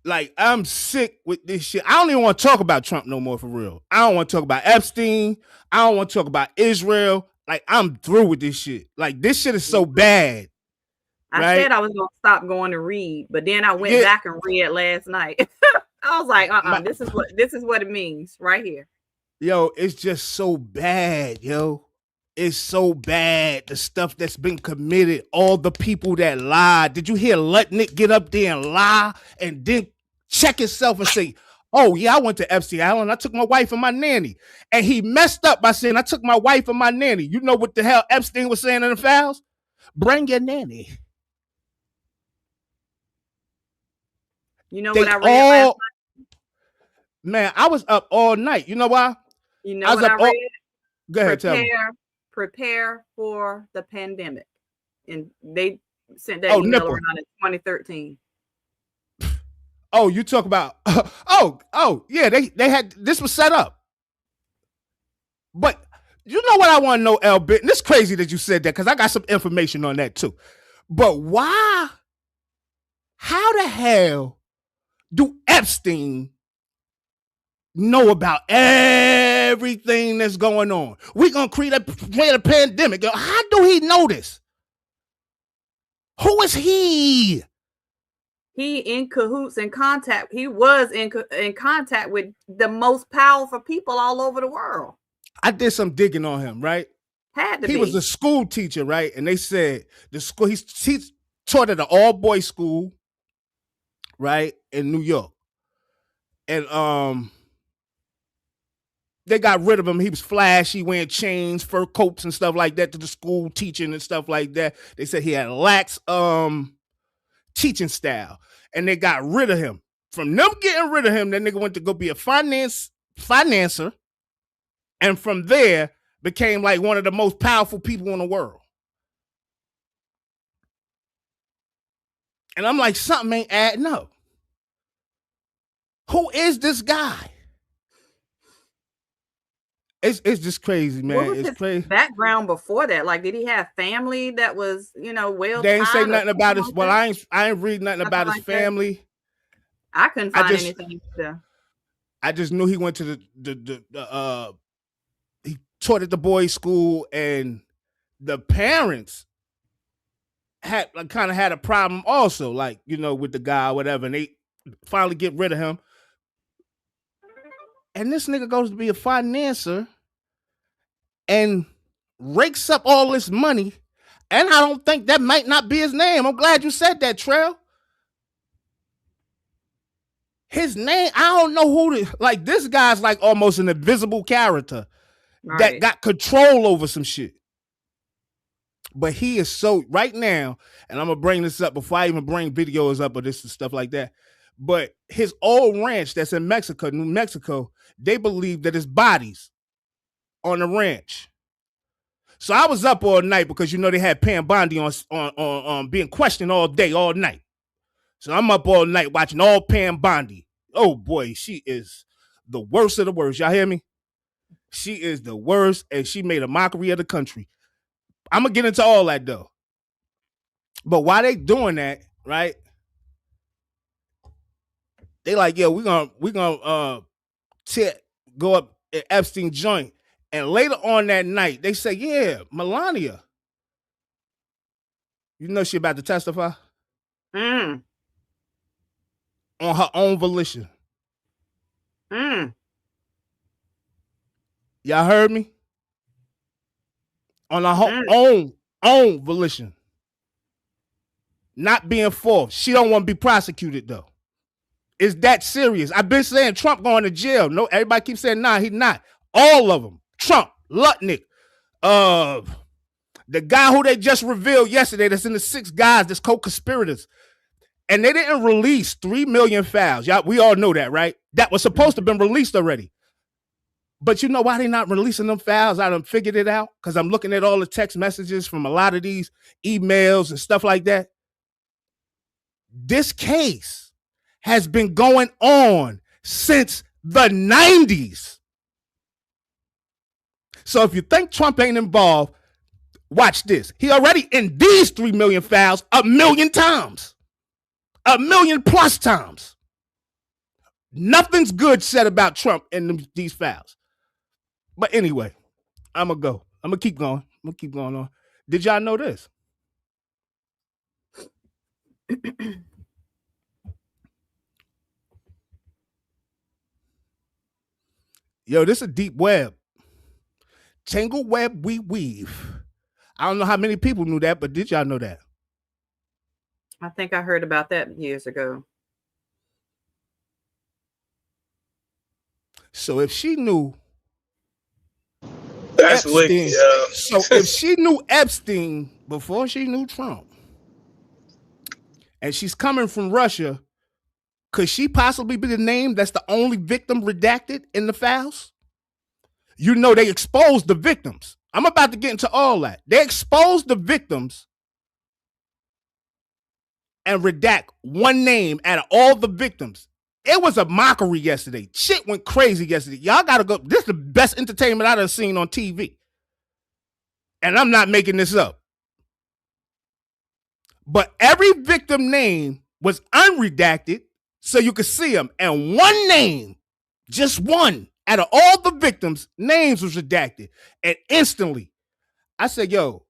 Like, I'm sick with this shit. I don't even want to talk about Trump no more, for real. I don't want to talk about Epstein. I don't want to talk about Israel. Like, I'm through with this shit. Like, this shit is so bad. I said I was going to stop going to read, but then I went back and read last night. I was like, this is what it means right here. Yo, it's just so bad, yo. It's so bad. The stuff that's been committed, all the people that lied. Did you hear Lutnick get up there and lie and then check himself and say, oh, yeah, I went to Epstein Island. I took my wife and my nanny. And he messed up by saying, I took my wife and my nanny. You know what the hell Epstein was saying in the files? Bring your nanny. You know what I read last night? Man, I was up all night. You know why? You know what I read? Go ahead, tell me. Prepare for the pandemic. And they sent that email around in 2013. Oh, you talk about yeah, they had this was set up. But you know what I want to know, L Bit? And it's crazy that you said that because I got some information on that too. But why? How the hell do Epstein know about everything that's going on? We're gonna create a pandemic. How do he know this? Who is he? He in cahoots in contact. He was in contact with the most powerful people all over the world. I did some digging on him, right? He was a school teacher, right? And they said the school he taught at an all-boys school, right, in New York. And they got rid of him. He was flashy, wearing chains, fur coats and stuff like that to the school, teaching and stuff like that. They said he had lax teaching style. And they got rid of him. From them getting rid of him, that nigga went to go be a financer. And from there, became like one of the most powerful people in the world. And I'm like, something ain't adding up. Who is this guy? It's just crazy, man. What was it's crazy. Background before that, like, did he have family that was, well? They ain't say nothing about his. Well, I ain't read nothing about his family. I couldn't find anything. I just knew he went to the he taught at the boys' school, and the parents had kind of had a problem also, like, with the guy or whatever, and they finally get rid of him. And this nigga goes to be a financer and rakes up all this money. And I don't think that might not be his name. I'm glad you said that, Trell. His name, I don't know who this guy's like almost an invisible character that got control over some shit. But he is so right now, and I'm gonna bring this up before I even bring videos up of this and stuff like that. But his old ranch that's in Mexico, New Mexico, they believe that his body's on the ranch. So I was up all night because they had Pam Bondi on being questioned all day, all night. So I'm up all night watching all Pam Bondi. Oh boy, she is the worst of the worst. Y'all hear me? She is the worst, and she made a mockery of the country. I'm gonna get into all that though. But while they doing that, right? They like, yo, we gonna go up at Epstein joint. And later on that night, they say, yeah, Melania. She about to testify? On her own volition. Y'all heard me? On her own volition. Not being forced. She don't want to be prosecuted though. It's that serious. I've been saying Trump going to jail. No, everybody keeps saying, nah, he's not. All of them. Trump, Lutnick, the guy who they just revealed yesterday that's in the 6 guys that's co-conspirators. And they didn't release 3 million files. Y'all, we all know that, right? That was supposed to have been released already. But you know why they not releasing them files? I done figured it out because I'm looking at all the text messages from a lot of these emails and stuff like that. This case has been going on since the 90s. So if you think Trump ain't involved, watch this. He already in these 3 million files 1 million times. 1 million plus times. Nothing's good said about Trump in these files. But anyway, I'm going to go. I'm going to keep going. I'm going to keep going on. Did y'all know this? Yo, this is a deep web. Tangled web we weave. I don't know how many people knew that, but did y'all know that? I think I heard about that years ago. So if she knew That's Epstein, wicked, yo. so if she knew Epstein before she knew Trump, and she's coming from Russia, could she possibly be the name that's the only victim redacted in the files? They exposed the victims. I'm about to get into all that. They exposed the victims and redact one name out of all the victims. It was a mockery yesterday. Shit went crazy yesterday. Y'all gotta go. This is the best entertainment I've ever seen on TV. And I'm not making this up. But every victim name was unredacted so you could see them. And one name, just one, out of all the victims, names was redacted. And instantly, I said, yo,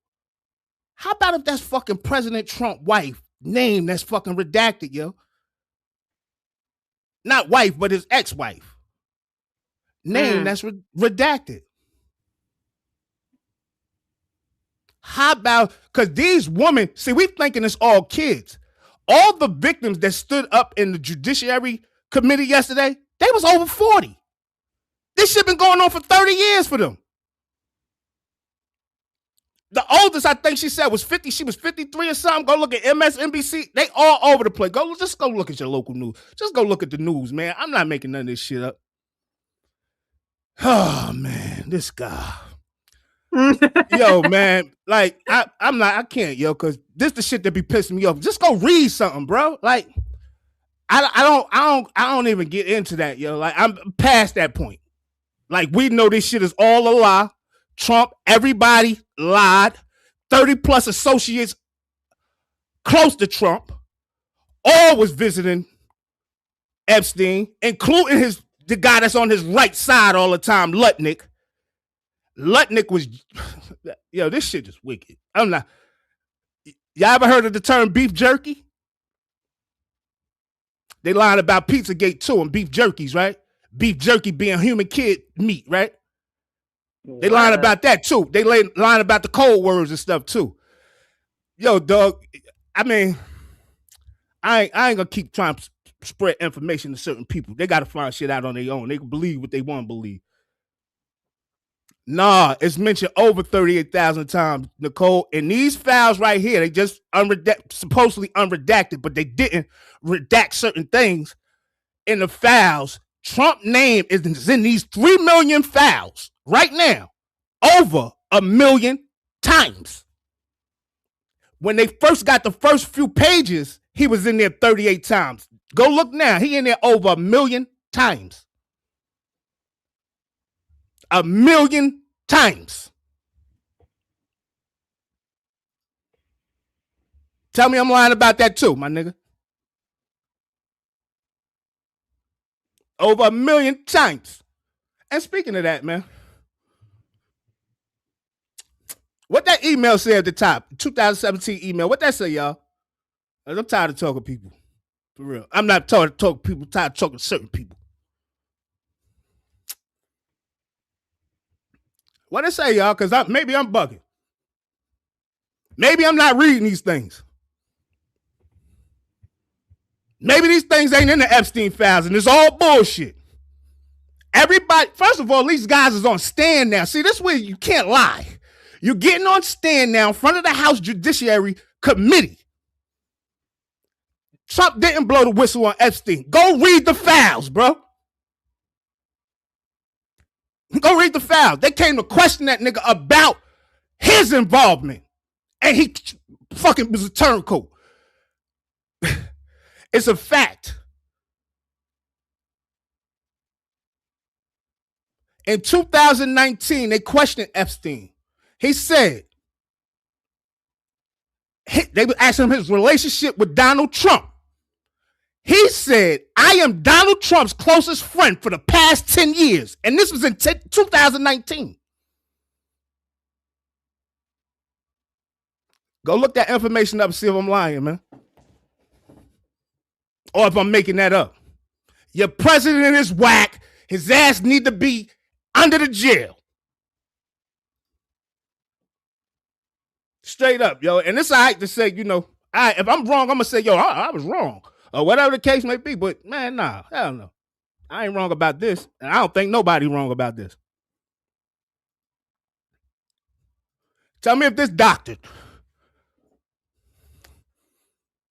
how about if that's fucking President Trump's wife name that's fucking redacted, yo? Not wife, but his ex-wife. Name that's redacted. How about, because these women, see, we thinking it's all kids. All the victims that stood up in the Judiciary Committee yesterday, they was over 40. This shit been going on for 30 years for them. The oldest, I think she said, was 50. She was 53 or something. Go look at MSNBC. They all over the place. Just go look at your local news. Just go look at the news, man. I'm not making none of this shit up. Oh, man, this guy. Yo, man, like, I can't, yo, because this the shit that be pissing me off. Just go read something, bro. Like, I don't even get into that, yo. Like, I'm past that point. Like, we know this shit is all a lie. Trump, everybody lied. 30 plus associates close to Trump all was visiting Epstein, including the guy that's on his right side all the time, Lutnick. Lutnick was, yo, this shit is wicked. I'm not. Y'all ever heard of the term beef jerky? They lying about Pizzagate too and beef jerkies, right? Beef jerky being human kid meat, right? They lying about that too. They lying about the code words and stuff too. Yo, dog, I mean, I ain't gonna keep trying to spread information to certain people. They gotta find shit out on their own. They can believe what they want to believe. Nah, it's mentioned over 38,000 times, Nicole. And these files right here, they just supposedly unredacted, but they didn't redact certain things in the files. Trump name is in these 3 million files right now, over 1 million times. When they first got the first few pages, he was in there 38 times. Go look now. He in there over 1 million times. 1 million times. Tell me I'm lying about that too, my nigga. Over 1 million times. And speaking of that, man, what that email said at the top, 2017 email, what that say, y'all? I'm tired of talking to people. For real. I'm not tired of talking to people, I'm tired of talking to certain people. What it say, y'all? Because maybe I'm bugging. Maybe I'm not reading these things. Maybe these things ain't in the Epstein files and it's all bullshit. Everybody, first of all, these guys is on stand now. See, this way you can't lie. You're getting on stand now in front of the House Judiciary Committee. Trump didn't blow the whistle on Epstein. Go read the files, bro. Go read the files. They came to question that nigga about his involvement. And he fucking was a turncoat. It's a fact. In 2019, they questioned Epstein. He said, they were asking him his relationship with Donald Trump. He said, I am Donald Trump's closest friend for the past 10 years. And this was in 2019. Go look that information up and see if I'm lying, man. Or if I'm making that up. Your president is whack. His ass need to be under the jail. Straight up, yo. And it's all right to say, you know, if I'm wrong, I'm going to say, yo, I was wrong. Or whatever the case may be. But, man, nah, hell no. I ain't wrong about this. And I don't think nobody wrong about this. Tell me if this doctored.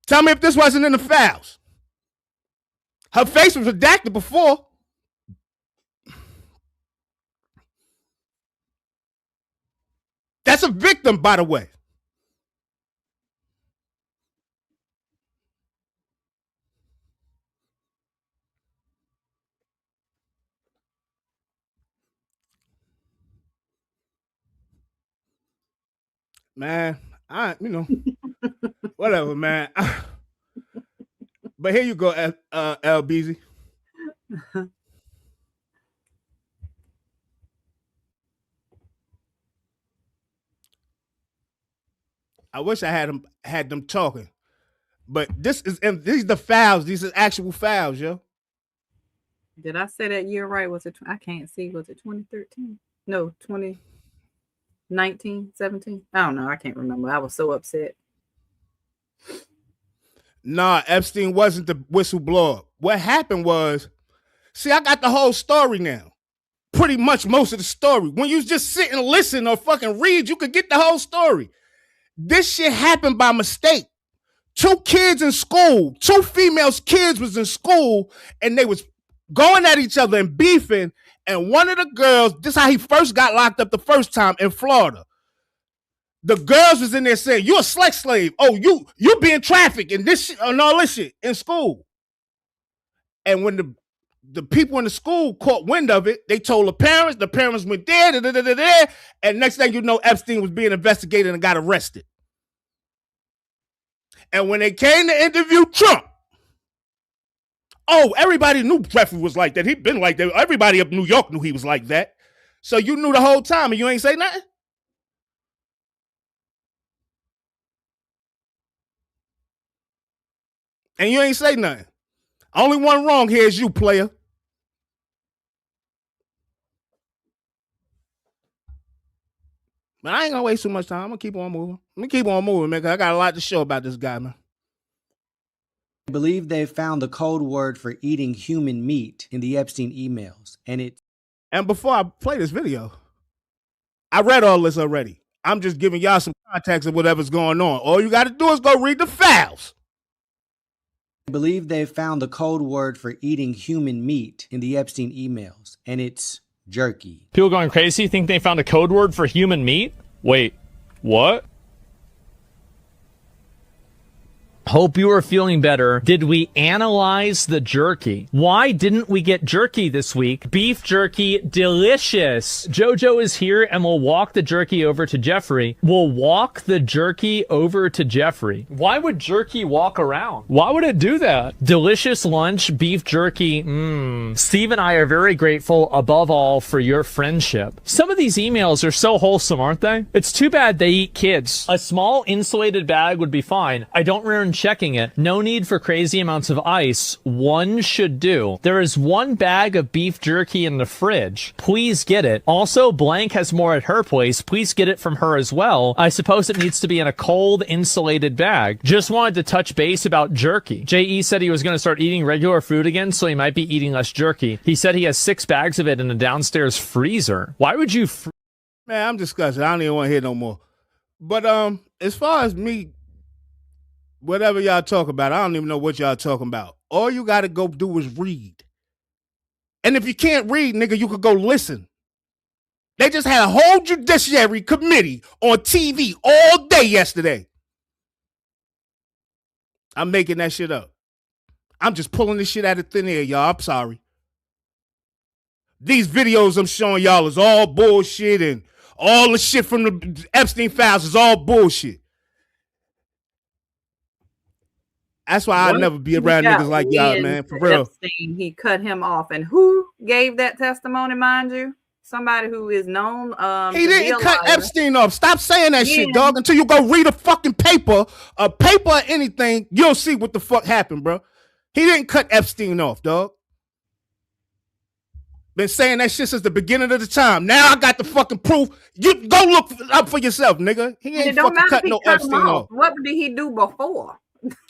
Tell me if this wasn't in the files. Her face was redacted before. That's a victim, by the way. Man, whatever, man. But here you go, LBZ. I wish I had them talking. But these are the files. These are actual files, yo. Did I say that year right? Was it? I can't see. Was it 2013? No, 2019, 17. I don't know. I can't remember. I was so upset. Nah, Epstein wasn't the whistleblower. What happened was, see, I got the whole story now. Pretty much most of the story. When you just sit and listen or fucking read, you could get the whole story. This shit happened by mistake. 2 kids in school, 2 females kids was in school, and they was going at each other and beefing. And one of the girls, this is how he first got locked up the first time in Florida. The girls was in there saying, "You a sex slave. Oh, you being trafficked and this shit and all this shit in school." And when the people in the school caught wind of it, they told the parents went there, and next thing you know, Epstein was being investigated and got arrested. And when they came to interview Trump, oh, everybody knew Jeffrey was like that. He'd been like that. Everybody up in New York knew he was like that. So you knew the whole time and you ain't say nothing? And you ain't say nothing. Only one wrong here is you, player. But I ain't gonna waste too much time. I'm gonna keep on moving. Man, because I got a lot to show about this guy, man. I believe they found the code word for eating human meat in the Epstein emails. And before I play this video, I read all this already. I'm just giving y'all some context of whatever's going on. All you got to do is go read the files. I believe they found the code word for eating human meat in the Epstein emails, and it's jerky. People going crazy think they found a code word for human meat? Wait, what? Hope you are feeling better. Did we analyze the jerky? Why didn't we get jerky this week? Beef jerky, delicious. Jojo is here and we'll walk the jerky over to Jeffrey. We'll walk the jerky over to Jeffrey. Why would jerky walk around? Why would it do that? Delicious lunch, beef jerky. Steve and I are very grateful above all for your friendship. Some of these emails are so wholesome, aren't they? It's too bad they eat kids. A small insulated bag would be fine. I don't remember checking it. No need for crazy amounts of ice. One should do. There is one bag of beef jerky in the fridge. Please get it. Also, Blank has more at her place. Please get it from her as well. I suppose it needs to be in a cold, insulated bag. Just wanted to touch base about jerky. J.E. said he was going to start eating regular food again, so he might be eating less jerky. He said he has 6 bags of it in a downstairs freezer. Why would you... Man, I'm disgusted. I don't even want to hear no more. But as far as me... Whatever y'all talk about, I don't even know what y'all talking about. All you got to go do is read. And if you can't read, nigga, you could go listen. They just had a whole Judiciary Committee on TV all day yesterday. I'm making that shit up. I'm just pulling this shit out of thin air, y'all. I'm sorry. These videos I'm showing y'all is all bullshit, and all the shit from the Epstein files is all bullshit. That's why I'll never be around niggas like y'all, man. For real. Epstein, he cut him off. And who gave that testimony, mind you? Somebody who is known. He didn't cut Epstein off. Stop saying that shit, dog. Until you go read a fucking paper or anything, you'll see what the fuck happened, bro. He didn't cut Epstein off, dog. Been saying that shit since the beginning of the time. Now I got the fucking proof. You go look up for yourself, nigga. He ain't fucking cut no Epstein off. What did he do before?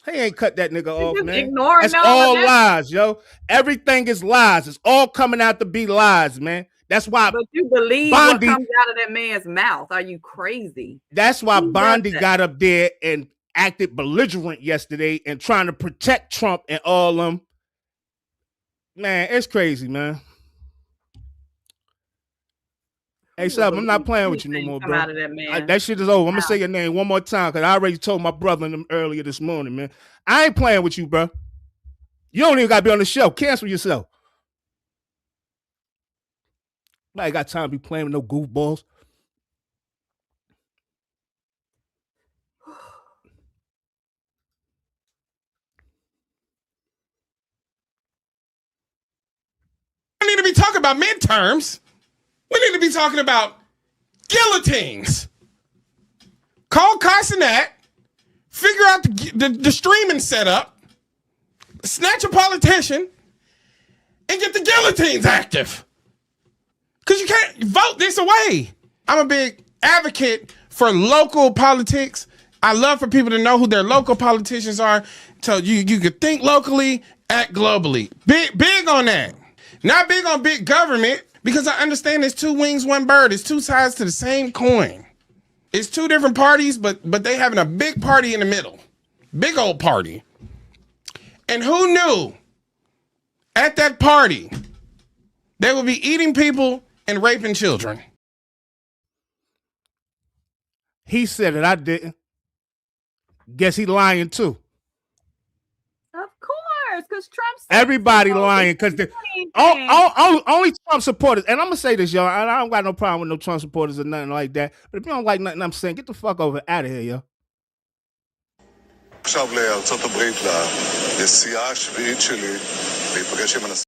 He ain't cut that nigga off, man. That's all lies, yo. Everything is lies. It's all coming out to be lies, man. That's why. But you believe Bondi, what comes out of that man's mouth? Are you crazy? That's why Bondi got up there and acted belligerent yesterday and trying to protect Trump and all them. Man, it's crazy, man. Hey, Sub, I'm not playing with you no more, bro. That shit is over. I'm going to say your name one more time because I already told my brother and them earlier this morning, man. I ain't playing with you, bro. You don't even got to be on the show. Cancel yourself. I ain't got time to be playing with no goofballs. We need to be talking about midterms. We need to be talking about guillotines. Call Carsonet, figure out the streaming setup, snatch a politician, and get the guillotines active. Because you can't vote this away. I'm a big advocate for local politics. I love for people to know who their local politicians are. So you can think locally, act globally. Big on that. Not big on big government. Because I understand it's 2 wings, 1 bird. It's 2 sides to the same coin. It's 2 different parties, but they having a big party in the middle. Big old party. And who knew at that party they would be eating people and raping children? He said it. I didn't. Guess he lying too. Of course, because Trump's everybody lying because only Trump supporters. And I'm gonna say this, y'all. I don't got no problem with no Trump supporters or nothing like that. But if you don't like nothing I'm saying, get the fuck out of here, yo. עכשיו לארצות הברית, לנסיעה השביעית שלי, להיפגש עם הנשיא.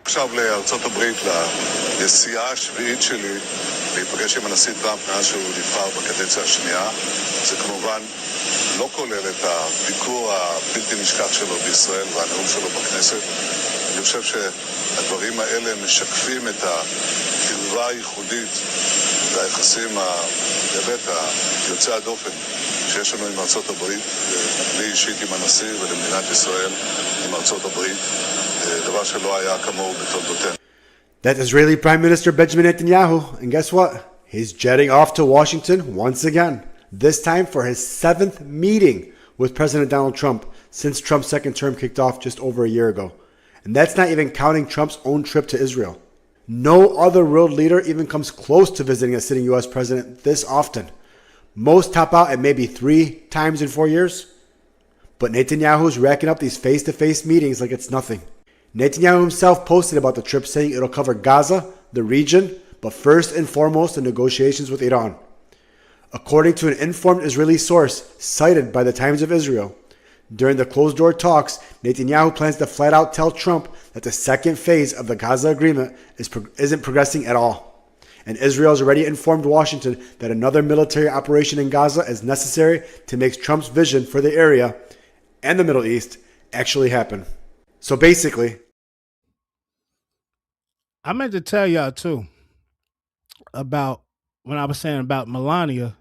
עכשיו לארצות הברית, לנסיעה השביעית שלי, להיפגש עם הנשיא טראמפ מאז שהוא נבחר בקדנציה השנייה. זה כמובן לא כולל את הביקור הבלתי נשכח שלו בישראל והנאום שלו בכנסת. אני חושב שהדברים האלה משקפים את הקרבה הייחודית והיחסים באמת היוצא הדופן שיש לנו עם ארצות הברית, לי אישית עם הנשיא ולמדינת ישראל עם ארצות הברית, דבר שלא היה כמוהו בתולדותינו. That Israeli Prime Minister Benjamin Netanyahu, and guess what? He's jetting off to Washington once again, this time for his 7th meeting with President Donald Trump since Trump's second term kicked off just over a year ago. And that's not even counting Trump's own trip to Israel. No other world leader even comes close to visiting a sitting US president this often. Most top out at maybe 3 times in 4 years. But Netanyahu's racking up these face-to-face meetings like it's nothing. Netanyahu himself posted about the trip, saying it'll cover Gaza, the region, but first and foremost the negotiations with Iran. According to an informed Israeli source cited by the Times of Israel, during the closed-door talks, Netanyahu plans to flat out tell Trump that the second phase of the Gaza agreement isn't progressing at all. And Israel has already informed Washington that another military operation in Gaza is necessary to make Trump's vision for the area and the Middle East actually happen. So basically, I meant to tell y'all too about when I was saying about Melania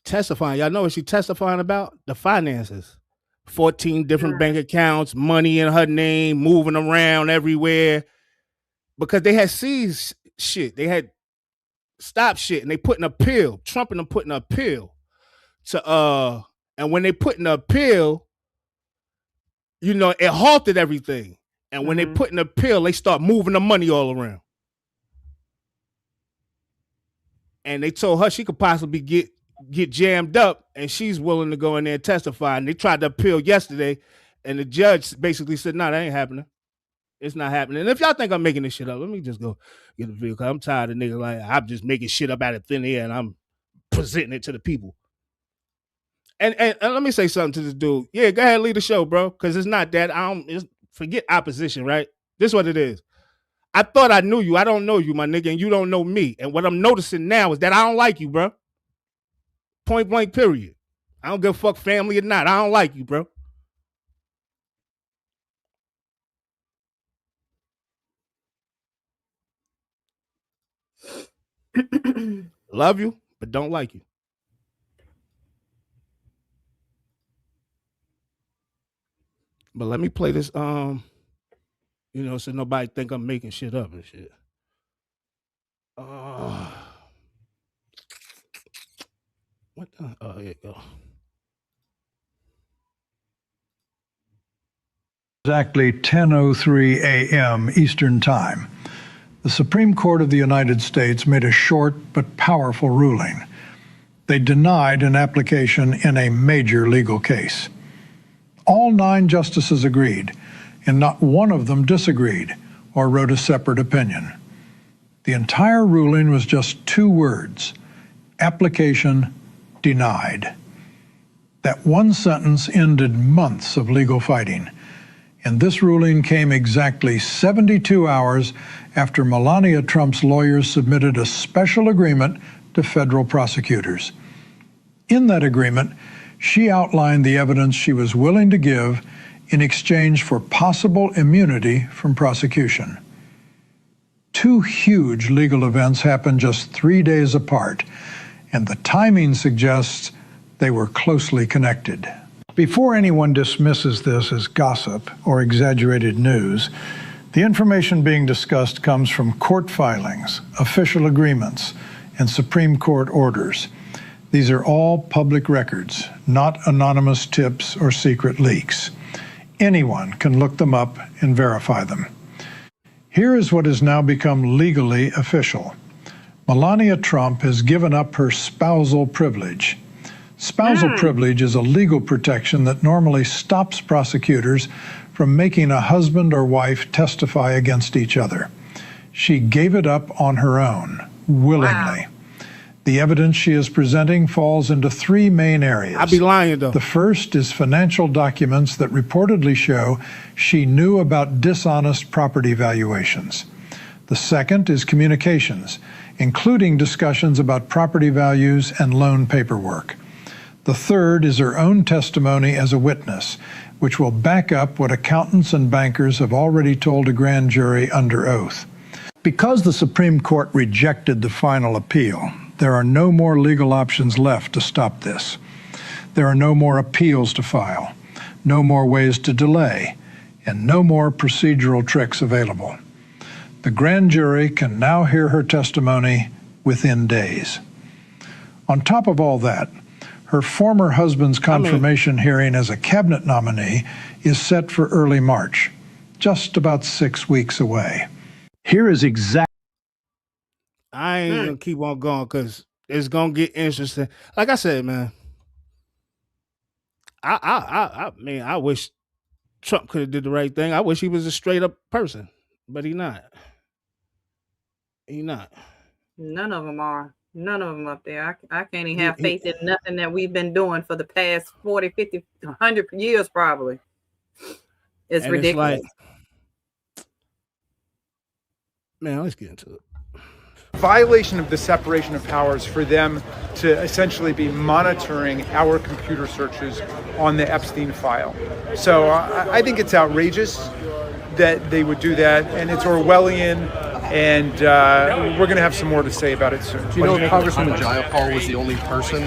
testifying. Y'all know what she's testifying about? The finances. 14 different bank accounts, money in her name, moving around everywhere. Because they had seized shit. They had stopped shit, and they put an appeal. Trump and them put an appeal to and when they put an appeal, you know, it halted everything. And when they put an appeal, they start moving the money all around. And they told her she could possibly get jammed up, and she's willing to go in there and testify. And they tried to appeal yesterday, and the judge basically said, "No, that ain't happening. It's not happening." And if y'all think I'm making this shit up, let me just go get the video, because I'm tired of niggas like I'm just making shit up out of thin air and I'm presenting it to the people. And let me say something to this dude. Yeah, go ahead, lead the show, bro, because it's not that. Forget opposition, right? This is what it is. I thought I knew you. I don't know you, my nigga, and you don't know me. And what I'm noticing now is that I don't like you, bro. Point blank, period. I don't give a fuck family or not. I don't like you, bro. Love you, but don't like you. But let me play this, you know, so nobody think I'm making shit up and shit. What the? Oh, here you go. Exactly 10:03 a.m. Eastern Time. The Supreme Court of the United States made a short but powerful ruling. They denied an application in a major legal case. All 9 justices agreed, and not one of them disagreed or wrote a separate opinion. The entire ruling was just 2 words: application denied. That one sentence ended months of legal fighting, and this ruling came exactly 72 hours after Melania Trump's lawyers submitted a special agreement to federal prosecutors. In that agreement, she outlined the evidence she was willing to give in exchange for possible immunity from prosecution. 2 huge legal events happened just 3 days apart, and the timing suggests they were closely connected. Before anyone dismisses this as gossip or exaggerated news, the information being discussed comes from court filings, official agreements, and Supreme Court orders. These are all public records, not anonymous tips or secret leaks. Anyone can look them up and verify them. Here is what has now become legally official. Melania Trump has given up her spousal privilege. Spousal privilege is a legal protection that normally stops prosecutors from making a husband or wife testify against each other. She gave it up on her own, willingly. The evidence she is presenting falls into 3 main areas. I'd be lying, though. The first is financial documents that reportedly show she knew about dishonest property valuations. The second is communications including discussions about property values and loan paperwork. The third is her own testimony as a witness, which will back up what accountants and bankers have already told a grand jury under oath. Because the Supreme Court rejected the final appeal, there are no more legal options left to stop this. There are no more appeals to file, no more ways to delay, and no more procedural tricks available. The grand jury can now hear her testimony within days. On top of all that, her former husband's confirmation hearing as a cabinet nominee is set for early March, just about 6 weeks away. Here is exactly. I ain't gonna keep on going because it's gonna get interesting. Like I said, man, I wish Trump could have did the right thing. I wish he was a straight up person, but he not. He not. None of them are. None of them up there. I can't even have faith in nothing that we've been doing for the past 40, 50, 100 years probably. It's ridiculous. It's like, man, let's get into it. Violation of the separation of powers for them to essentially be monitoring our computer searches on the Epstein file. So I think it's outrageous that they would do that, and it's Orwellian, and we're going to have some more to say about it soon. Do you know if Congresswoman Jayapal was the only person?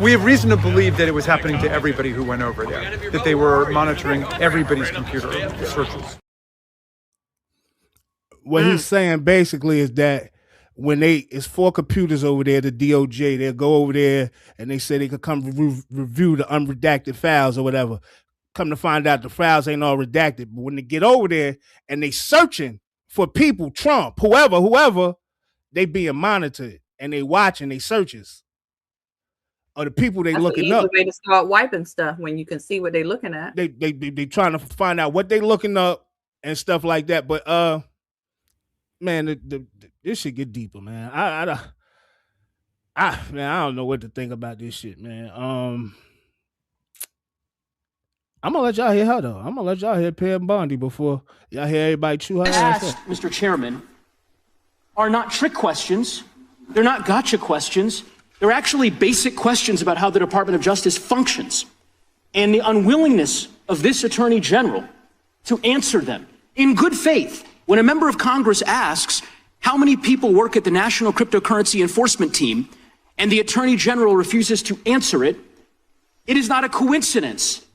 We have reason to believe that it was happening to everybody who went over there, that they were monitoring everybody's computer searches. What he's saying basically is that when it's 4 computers over there, the DOJ, they'll go over there and they say they could come review the unredacted files or whatever. Come to find out the files ain't all redacted. But when they get over there and they searching for people, Trump, whoever, they being monitored and they watching they searches. Or the people they looking up. That's the way to start wiping stuff when you can see what they're looking at. They trying to find out what they looking up and stuff like that. But man, this shit get deeper, man. I don't know what to think about this shit, man. I'm gonna let y'all hear her though. I'm gonna let y'all hear Pam Bondi before y'all hear everybody chew her ass up. Mr. Chairman, are not trick questions. They're not gotcha questions. They're actually basic questions about how the Department of Justice functions, and the unwillingness of this Attorney General to answer them in good faith. When a member of Congress asks how many people work at the National Cryptocurrency Enforcement Team and the Attorney General refuses to answer it, it is not a coincidence.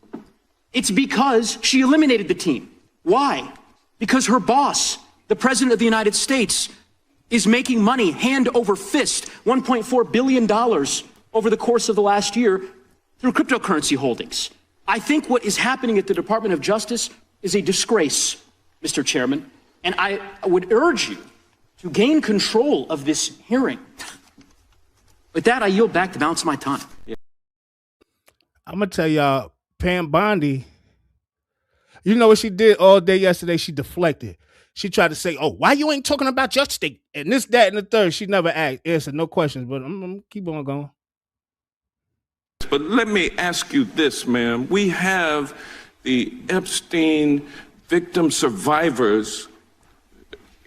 It's because she eliminated the team. Why? Because her boss, the President of the United States, is making money hand over fist, $1.4 billion over the course of the last year through cryptocurrency holdings. I think what is happening at the Department of Justice is a disgrace, Mr. Chairman. And I would urge you to gain control of this hearing. With that, I yield back the balance of my time. I'm going to tell y'all, Pam Bondi, you know what she did all day yesterday? She deflected. She tried to say, oh, why you ain't talking about your state? And this, that, and the third. She never answered no questions, but I'm going to keep on going. But let me ask you this, ma'am. We have the Epstein victim survivors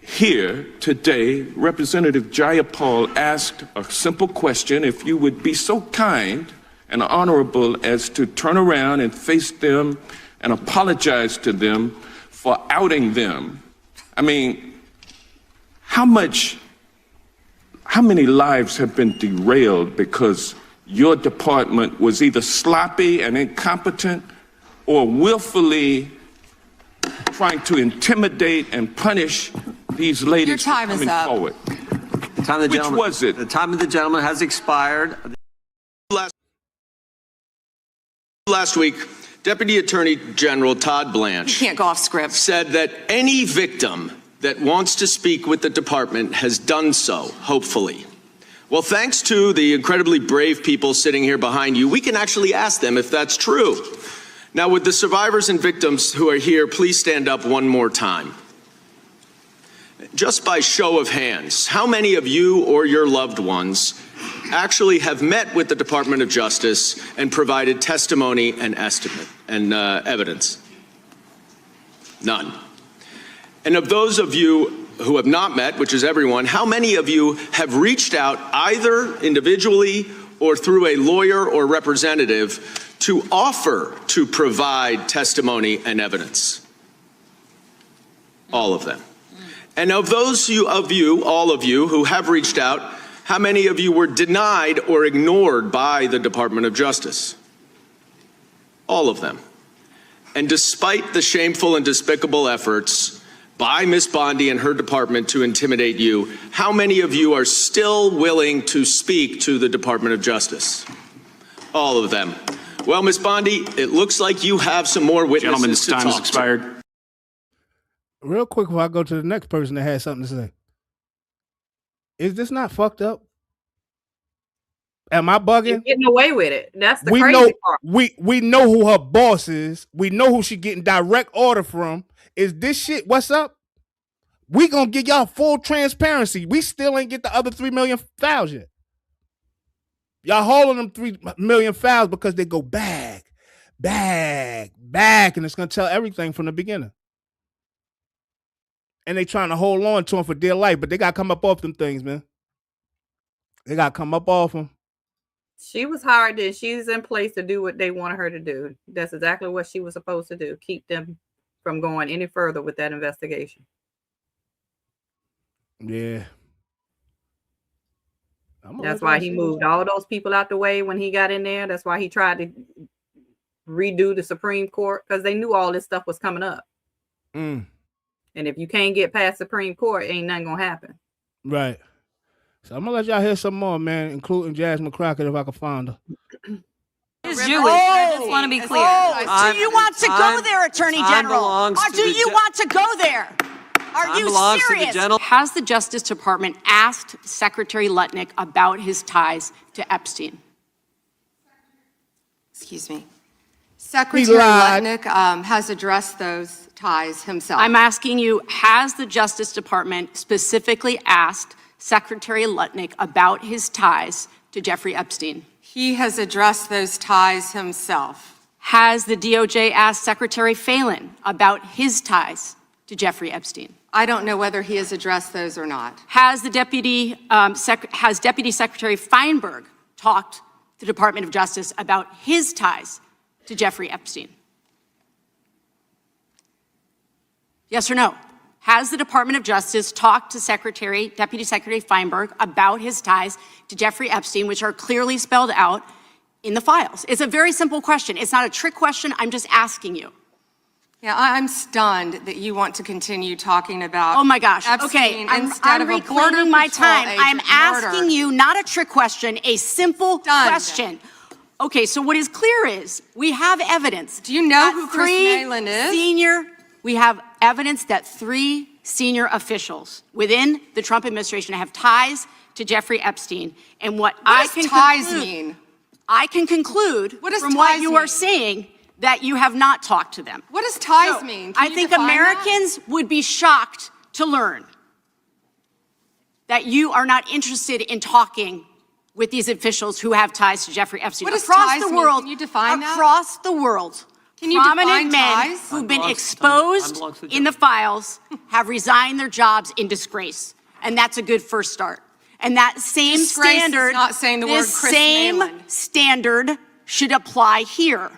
here today. Representative Jayapal asked a simple question. If you would be so kind and honorable as to turn around and face them and apologize to them for outing them. I mean, how many lives have been derailed because your department was either sloppy and incompetent or willfully trying to intimidate and punish these ladies for coming forward? Which was it? The time of the gentleman has expired. Last week, Deputy Attorney General Todd Blanche can't go off script. Said that any victim that wants to speak with the department has done so, hopefully. Well, thanks to the incredibly brave people sitting here behind you, we can actually ask them if that's true. Now, would the survivors and victims who are here please stand up one more time? Just by show of hands, how many of you or your loved ones actually have met with the Department of Justice and provided testimony and estimate and evidence? None. And of those of you who have not met, which is everyone, how many of you have reached out either individually or through a lawyer or representative to offer to provide testimony and evidence? All of them. And of those of you, all of you who have reached out, how many of you were denied or ignored by the Department of Justice? All of them. And despite the shameful and despicable efforts by Ms. Bondi and her department to intimidate you, how many of you are still willing to speak to the Department of Justice? All of them. Well, Ms. Bondi, it looks like you have some more witnesses. Gentlemen, this time has expired. Real quick before I go to the next person that has something to say. Is this not fucked up? Am I bugging? You're getting away with it. That's the we crazy know, part. We know who her boss is. We know who she getting direct order from. Is this shit what's up? We gonna give y'all full transparency. We still ain't get the other 3 million files yet. Y'all holding them 3 million files because they go back, and it's gonna tell everything from the beginning. And they trying to hold on to them for dear life, but they gotta come up off them things, man. They gotta come up off them. She was hired and she's in place to do what they wanted her to do. That's exactly what she was supposed to do. Keep them from going any further with that investigation. Yeah. That's why he moved all those people out the way when he got in there. That's why he tried to redo the Supreme Court, because they knew all this stuff was coming up. And if you can't get past Supreme Court, ain't nothing gonna happen. Right. So I'm gonna let y'all hear some more, man, including Jasmine Crockett if I can find her. Is Jewish. I just want to be clear. Do you want to go there, Attorney General? Or do you want to go there? Are you serious? Has the Justice Department asked Secretary Lutnick about his ties to Epstein? Excuse me. Secretary Lutnick has addressed those ties himself. I'm asking you, has the Justice Department specifically asked Secretary Lutnick about his ties to Jeffrey Epstein? He has addressed those ties himself. Has the DOJ asked Secretary Phelan about his ties to Jeffrey Epstein? I don't know whether he has addressed those or not. Has the Deputy Secretary Feinberg talked to the Department of Justice about his ties to Jeffrey Epstein? Yes or no? Has the Department of Justice talked to Deputy Secretary Feinberg about his ties to Jeffrey Epstein, which are clearly spelled out in the files? It's a very simple question. It's not a trick question. I'm just asking you. Yeah, I'm stunned that you want to continue talking about. Oh my gosh. Epstein Okay, instead I'm of a Border reclaiming my Patrol time. agent I'm asking murdered. you not a trick question, a simple question. Okay, so what is clear is we have evidence. Do you know who Chris Malin is? We have evidence that 3 senior officials within the Trump administration have ties to Jeffrey Epstein. And what I does ties mean? I can conclude from what you are saying that you have not talked to them. What does ties mean? I think Americans would be shocked to learn that you are not interested in talking with these officials who have ties to Jeffrey Epstein. What does across ties the mean? world, Can you define that? across the world, Can you prominent define men ties? who've been exposed in the files have resigned their jobs in disgrace, and that's a good first start. And that same Disgrace is standard, not saying the word this Chris same Malin. standard should apply here.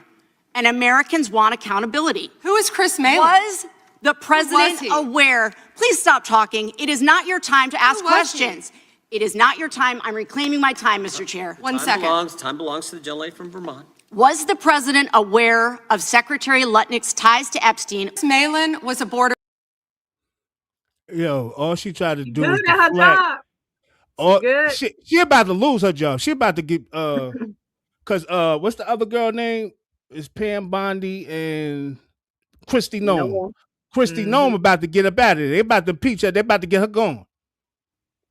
And Americans want accountability. Who is Chris Malin? Was the president he? aware? Please stop talking. It is not your time to ask was questions. It is not your time. I'm reclaiming my time, Mr. Chair. One Time second. Time belongs to the gentlelady from Vermont. Was the president aware of Secretary Lutnick's ties to Epstein? Malin was a border. Yo, all she tried to do Good was at her deflect. job. She about to lose her job. She about to get cause what's the other girl name? It's Pam Bondi and Christy Nome. Christy Nome about to get up out of there. They about to impeach her. They about to get her gone.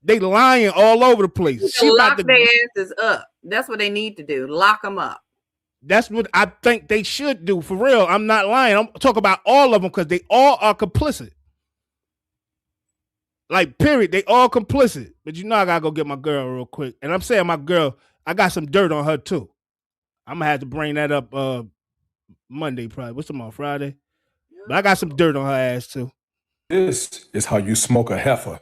They lying all over the place. She Lock about to, their asses up. That's what they need to do. Lock them up. that's what I think they should do, for real. I'm not lying. I'm talking about all of them because they all are complicit. Like, period. They all complicit. But you know I gotta go get my girl real quick. And I'm saying my girl, I got some dirt on her too. I'm gonna have to bring that up Monday probably. What's tomorrow? Friday? But I got some dirt on her ass too. This is how you smoke a heifer.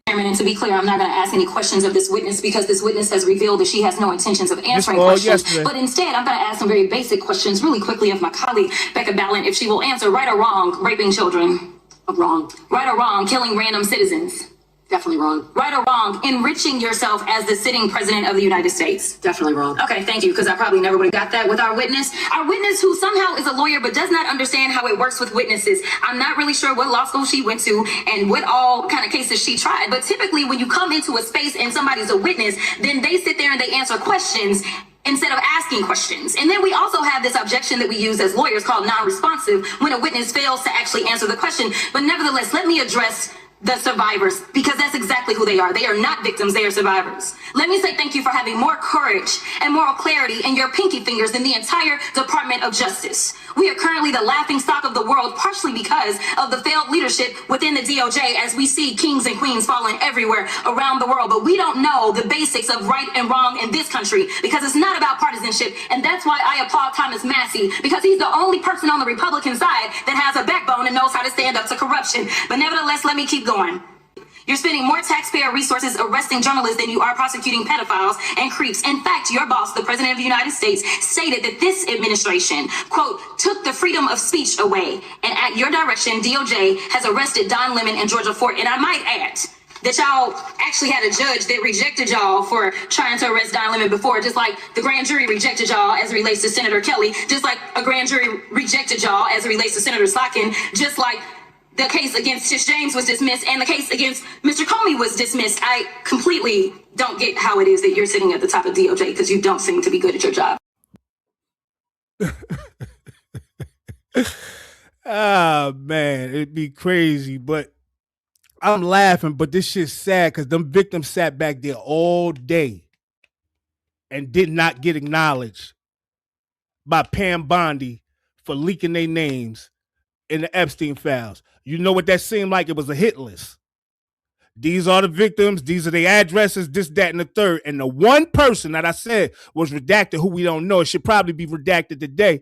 And to be clear, I'm not going to ask any questions of this witness because this witness has revealed that she has no intentions of answering questions. But instead, I'm going to ask some very basic questions really quickly of my colleague, Becca Ballant, if she will answer right or wrong, raping children. Wrong. Right or wrong, killing random citizens. Definitely wrong. Right or wrong, enriching yourself as the sitting president of the United States. Definitely wrong. Okay, thank you, because I probably never would have got that with our witness. Our witness who somehow is a lawyer but does not understand how it works with witnesses. I'm not really sure what law school she went to and what all kind of cases she tried, but typically when you come into a space and somebody's a witness, then they sit there and they answer questions instead of asking questions. And then we also have this objection that we use as lawyers called non-responsive when a witness fails to actually answer the question. But nevertheless, let me address the survivors, because that's exactly who they are. They are not victims, they are survivors. Let me say thank you for having more courage and moral clarity in your pinky fingers than the entire Department of Justice. We are currently the laughing stock of the world, partially because of the failed leadership within the DOJ, as we see kings and queens falling everywhere around the world. But we don't know the basics of right and wrong in this country, because it's not about partisanship. And that's why I applaud Thomas Massie, because he's the only person on the Republican side that has a backbone and knows how to stand up to corruption. But nevertheless, let me keep going. You're spending more taxpayer resources arresting journalists than you are prosecuting pedophiles and creeps. In fact, your boss, the President of the United States, stated that this administration, quote, took the freedom of speech away. And at your direction, DOJ has arrested Don Lemon and Georgia Fort. And I might add that y'all actually had a judge that rejected y'all for trying to arrest Don Lemon before, just like the grand jury rejected y'all as it relates to Senator Kelly, just like a grand jury rejected y'all as it relates to Senator Slotkin, just like the case against Tish James was dismissed and the case against Mr. Comey was dismissed. I completely don't get how it is that you're sitting at the top of DOJ, because you don't seem to be good at your job. Oh, man, it'd be crazy, but I'm laughing, but this shit's sad because them victims sat back there all day and did not get acknowledged by Pam Bondi for leaking their names in the Epstein files. You know what that seemed like? It was a hit list. These are the victims. These are the addresses, this, that, and the third. And the one person that I said was redacted, who we don't know, it should probably be redacted today.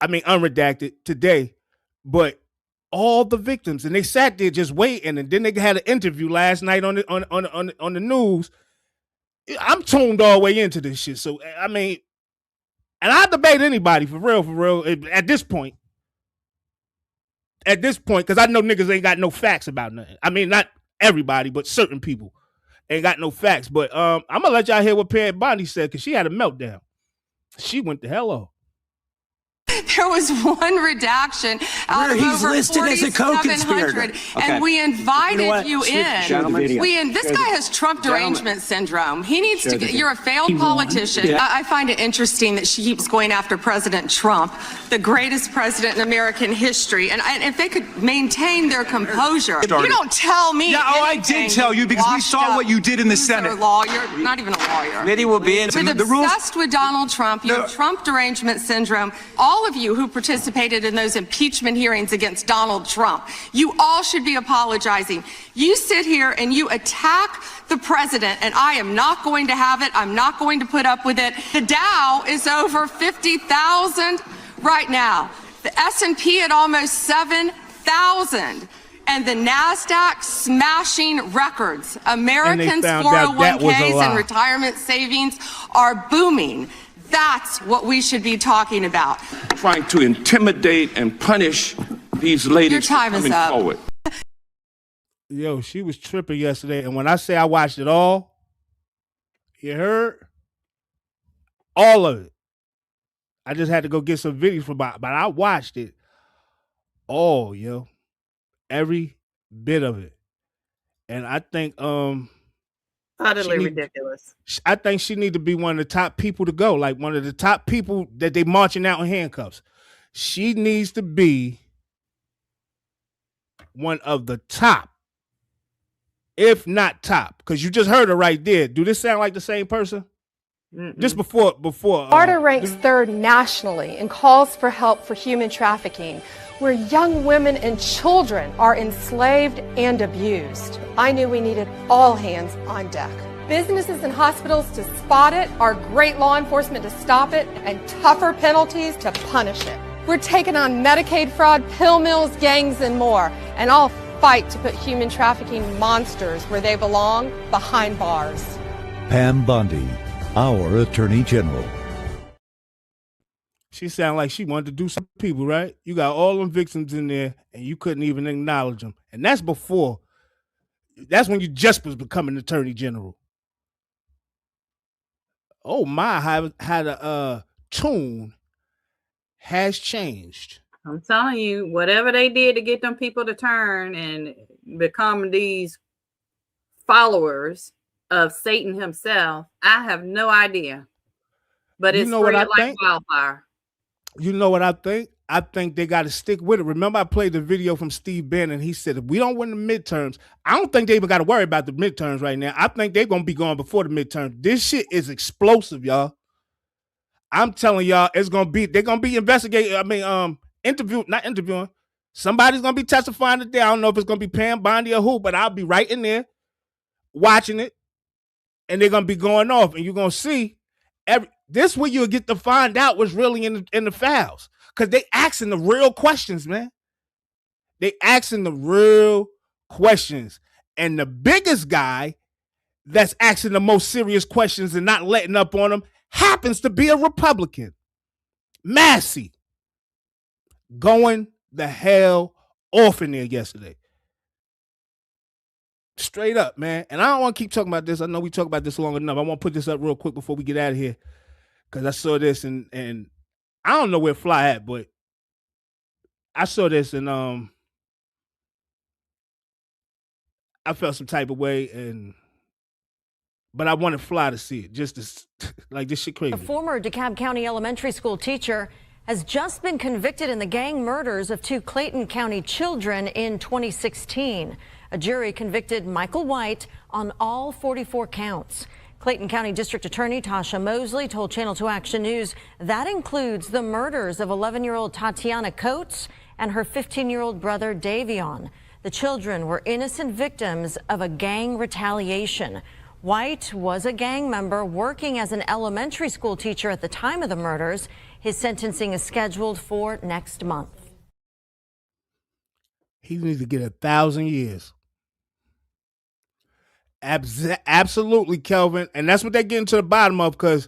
I mean, unredacted today. But all the victims, and they sat there just waiting, and then they had an interview last night on the news. I'm tuned all the way into this shit. So, I mean, and I debate anybody for real, at this point. Because I know niggas ain't got no facts about nothing. I mean, not everybody, but certain people ain't got no facts. But I'm going to let y'all hear what Pam Bondi said, because she had a meltdown. She went to hell off. There was one redaction out of over 4,700, and we invited you in. This guy has Trump derangement syndrome. He needs to get, you're a failed politician. Yeah. I find it interesting that she keeps going after President Trump, the greatest president in American history. And if they could maintain their composure. You don't tell me. Yeah, I did tell you, because we saw what you did in the Senate. You're a lawyer, not even a lawyer. Committee will be in the rules. Obsessed with Donald Trump. You have Trump derangement syndrome. All of you who participated in those impeachment hearings against Donald Trump, you all should be apologizing. You sit here and you attack the president, and I am not going to have it. I'm not going to put up with it. The Dow is over 50,000 right now. The S&P at almost 7,000. And the NASDAQ smashing records. Americans' 401ks and retirement savings are booming. That's what we should be talking about. Trying to intimidate and punish these ladies for coming forward. Yo, she was tripping yesterday. And when I say I watched it all, you heard? All of it. I just had to go get some videos from it, but I watched it all, yo. Every bit of it. And I think utterly ridiculous. I think she need to be one of the top people to go, like one of the top people that they marching out in handcuffs. She needs to be one of the top, if not top, because you just heard her right there. Do this sound like the same person? Just before. Florida ranks third nationally in calls for help for human trafficking, where young women and children are enslaved and abused. I knew we needed all hands on deck. Businesses and hospitals to spot it, our great law enforcement to stop it, and tougher penalties to punish it. We're taking on Medicaid fraud, pill mills, gangs, and more. And I'll fight to put human trafficking monsters where they belong, behind bars. Pam Bondi, our Attorney General. She sounded like she wanted to do some people, right? You got all them victims in there, and you couldn't even acknowledge them. And that's before. That's when you just was becoming Attorney General. Oh my, how the tune has changed. I'm telling you, whatever they did to get them people to turn and become these followers of Satan himself, I have no idea. But it's spread like wildfire. You know what I think? I think they got to stick with it. Remember, I played the video from Steve Bannon. He said, if we don't win the midterms, I don't think they even got to worry about the midterms right now. I think they're going to be going before the midterms. This shit is explosive, y'all. I'm telling y'all, they're going to be investigating. Not interviewing. Somebody's going to be testifying today. I don't know if it's going to be Pam Bondi or who, but I'll be right in there watching it. And they're going to be going off. And you're going to see this where you'll get to find out what's really in the files. Because they asking the real questions, man. They asking the real questions. And the biggest guy that's asking the most serious questions and not letting up on them happens to be a Republican. Massey. Going the hell off in there yesterday. Straight up, man. And I don't want to keep talking about this. I know we talked about this long enough. I want to put this up real quick before we get out of here. Because I saw this and I don't know where Fly at, but I saw this and I felt some type of way, but I wanted Fly to see it. Just to, like, this shit crazy. A former DeKalb County elementary school teacher has just been convicted in the gang murders of 2 Clayton County children in 2016. A jury convicted Michael White on all 44 counts. Clayton County District Attorney Tasha Mosley told Channel 2 Action News that includes the murders of 11-year-old Tatiana Coates and her 15-year-old brother Davion. The children were innocent victims of a gang retaliation. White was a gang member working as an elementary school teacher at the time of the murders. His sentencing is scheduled for next month. He needs to get 1,000 years. Absolutely, Kelvin. And that's what they're getting to the bottom of, because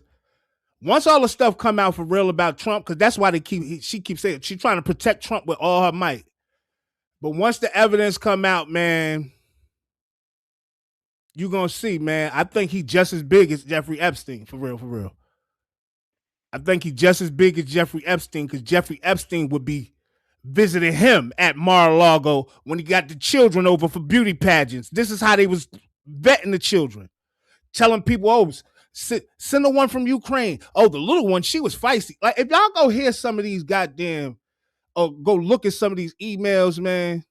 once all the stuff come out for real about Trump, because that's why she keeps saying she's trying to protect Trump with all her might. But once the evidence come out, man, you're going to see, man. I think he's just as big as Jeffrey Epstein, for real, for real. I think he's just as big as Jeffrey Epstein, because Jeffrey Epstein would be visiting him at Mar-a-Lago when he got the children over for beauty pageants. This is how they was vetting the children. Telling people, oh, send the one from Ukraine. Oh, the little one, she was feisty. Like, if y'all go hear some of these goddamn, or go look at some of these emails, man,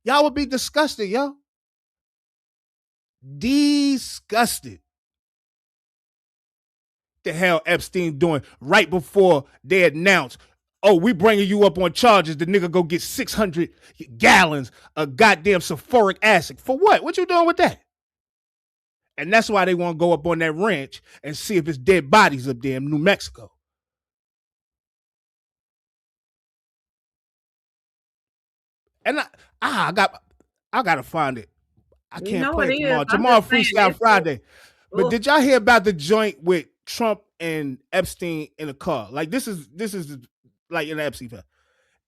y'all would be disgusted, yo. Disgusted. The hell Epstein doing right before they announced, oh, we bringing you up on charges. The nigga go get 600 gallons of goddamn sulfuric acid. For what? What you doing with that? And that's why they want to go up on that ranch and see if it's dead bodies up there in New Mexico. And I gotta find it. I can't play it tomorrow. Tomorrow Freestyle Friday. But did y'all hear about the joint with Trump and Epstein in a car? Like, this is like in the Epstein film.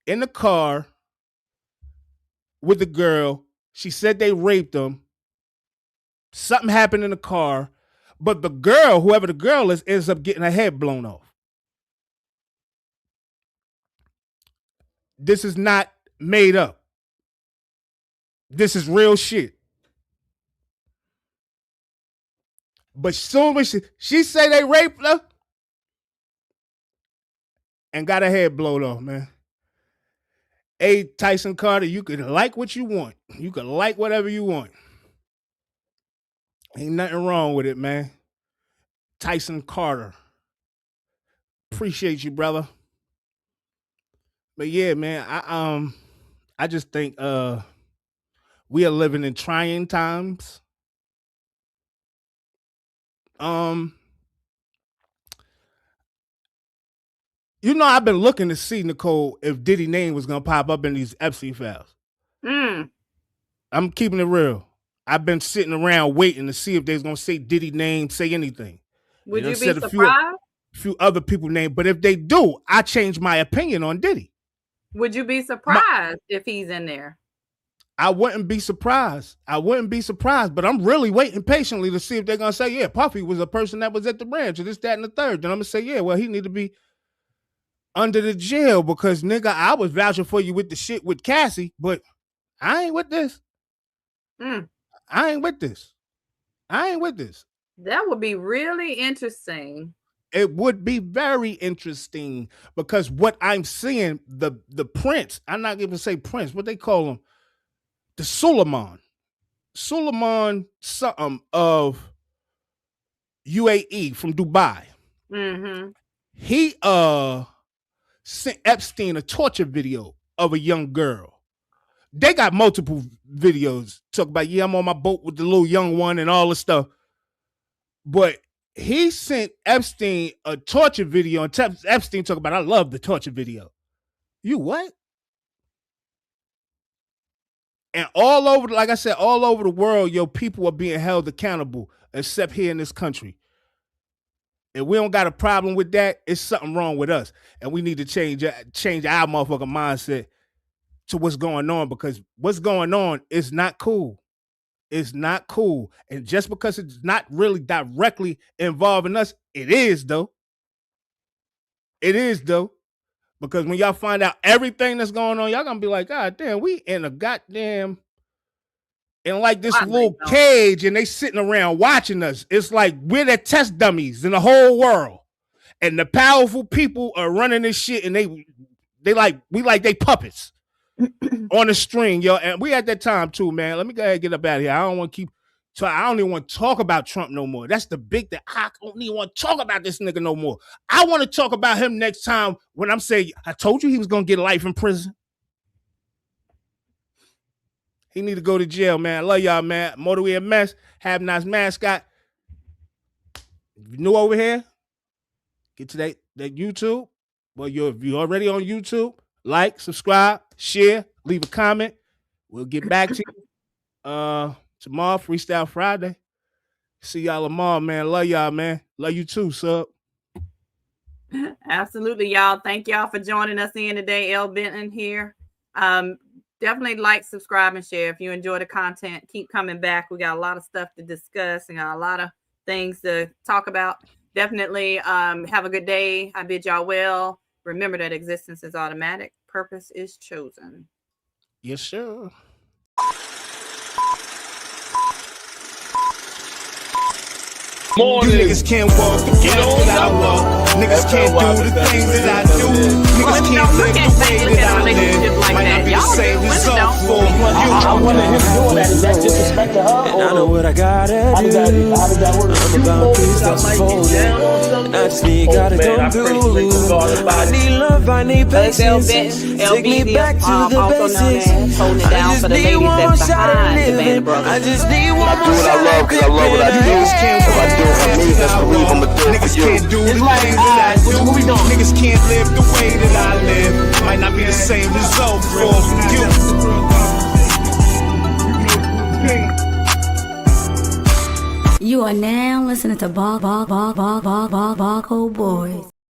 In the car with the girl. She said they raped him. Something happened in the car, but the girl, whoever the girl is, ends up getting her head blown off. This is not made up. This is real shit. But soon as she say they raped her and got her head blown off, man. Hey, Tyson Carter, you can like what you want. You can like whatever you want. Ain't nothing wrong with it, man. Tyson Carter. Appreciate you, brother. But yeah, man, I just think we are living in trying times. You know, I've been looking to see, Nicole, if Diddy's name was gonna pop up in these Epstein files. I'm keeping it real. I've been sitting around waiting to see if they's gonna say Diddy's name, say anything. Would you be said surprised? A few other people named, but if they do, I change my opinion on Diddy. Would you be surprised if he's in there? I wouldn't be surprised. But I'm really waiting patiently to see if they're gonna say, yeah, Puffy was a person that was at the ranch, or this, that, and the third. Then I'm gonna say, yeah, well, he need to be under the jail because, nigga, I was vouching for you with the shit with Cassie, but I ain't with this. I ain't with this. That would be really interesting. It would be very interesting because what I'm seeing, the prince, I'm not even say prince, what they call him, the Suleiman something of UAE from Dubai. He sent Epstein a torture video of a young girl. They got multiple videos talk about, yeah, I'm on my boat with the little young one and all this stuff. But he sent Epstein a torture video, and Epstein talk about, I love the torture video. You what? And all over, like I said, all over the world, yo, people are being held accountable, except here in this country. If we don't got a problem with that, it's something wrong with us. And we need to change our motherfucking mindset to what's going on, because what's going on is not cool. It's not cool. And just because it's not really directly involving us, it is though. Because when y'all find out everything that's going on, y'all gonna be like, God damn, we in a goddamn, in like this little cage, and they sitting around watching us. It's like we're the test dummies in the whole world. And the powerful people are running this shit, and we like they puppets on a string, yo. And we at that time too, man. Let me go ahead and get up out of here. I don't even want to talk about Trump no more. That's the big thing. I don't even want to talk about this nigga no more. I want to talk about him next time when I'm saying, I told you he was going to get life in prison. He need to go to jail, man. I love y'all, man. Motorway MS, Have Nice Mascot. If you're new over here, get to that YouTube. Well, if you're already on YouTube, like, subscribe, share, leave a comment. We'll get back to you tomorrow, Freestyle Friday. See y'all tomorrow, man. Love y'all, man. Love you too, sub. Absolutely, y'all. Thank y'all for joining us in today. L. Benton here. Definitely like, subscribe, and share. If you enjoy the content, keep coming back. We got a lot of stuff to discuss and got a lot of things to talk about. Definitely have a good day. I bid y'all well. Remember that existence is automatic. Purpose is chosen. Yes, sir. You niggas can't walk the path that I walk. Niggas can't do the things that I do. Niggas can't live the way that I live. Might not be the same result for you. I wonder him doing that. Is that disrespect to her? And I know what I gotta do. How does that work? I'm about peace that's folded. And I just need gotta come through. I need love, I need patience. Take me back to the basics. I just need one more shot at living. I just need one more shot at living. That's the reason I'ma do it for you. Niggas can't do the things that I do. Niggas can't live the way that I live. Might not be the same result for you. You are now listening to Barco Boys.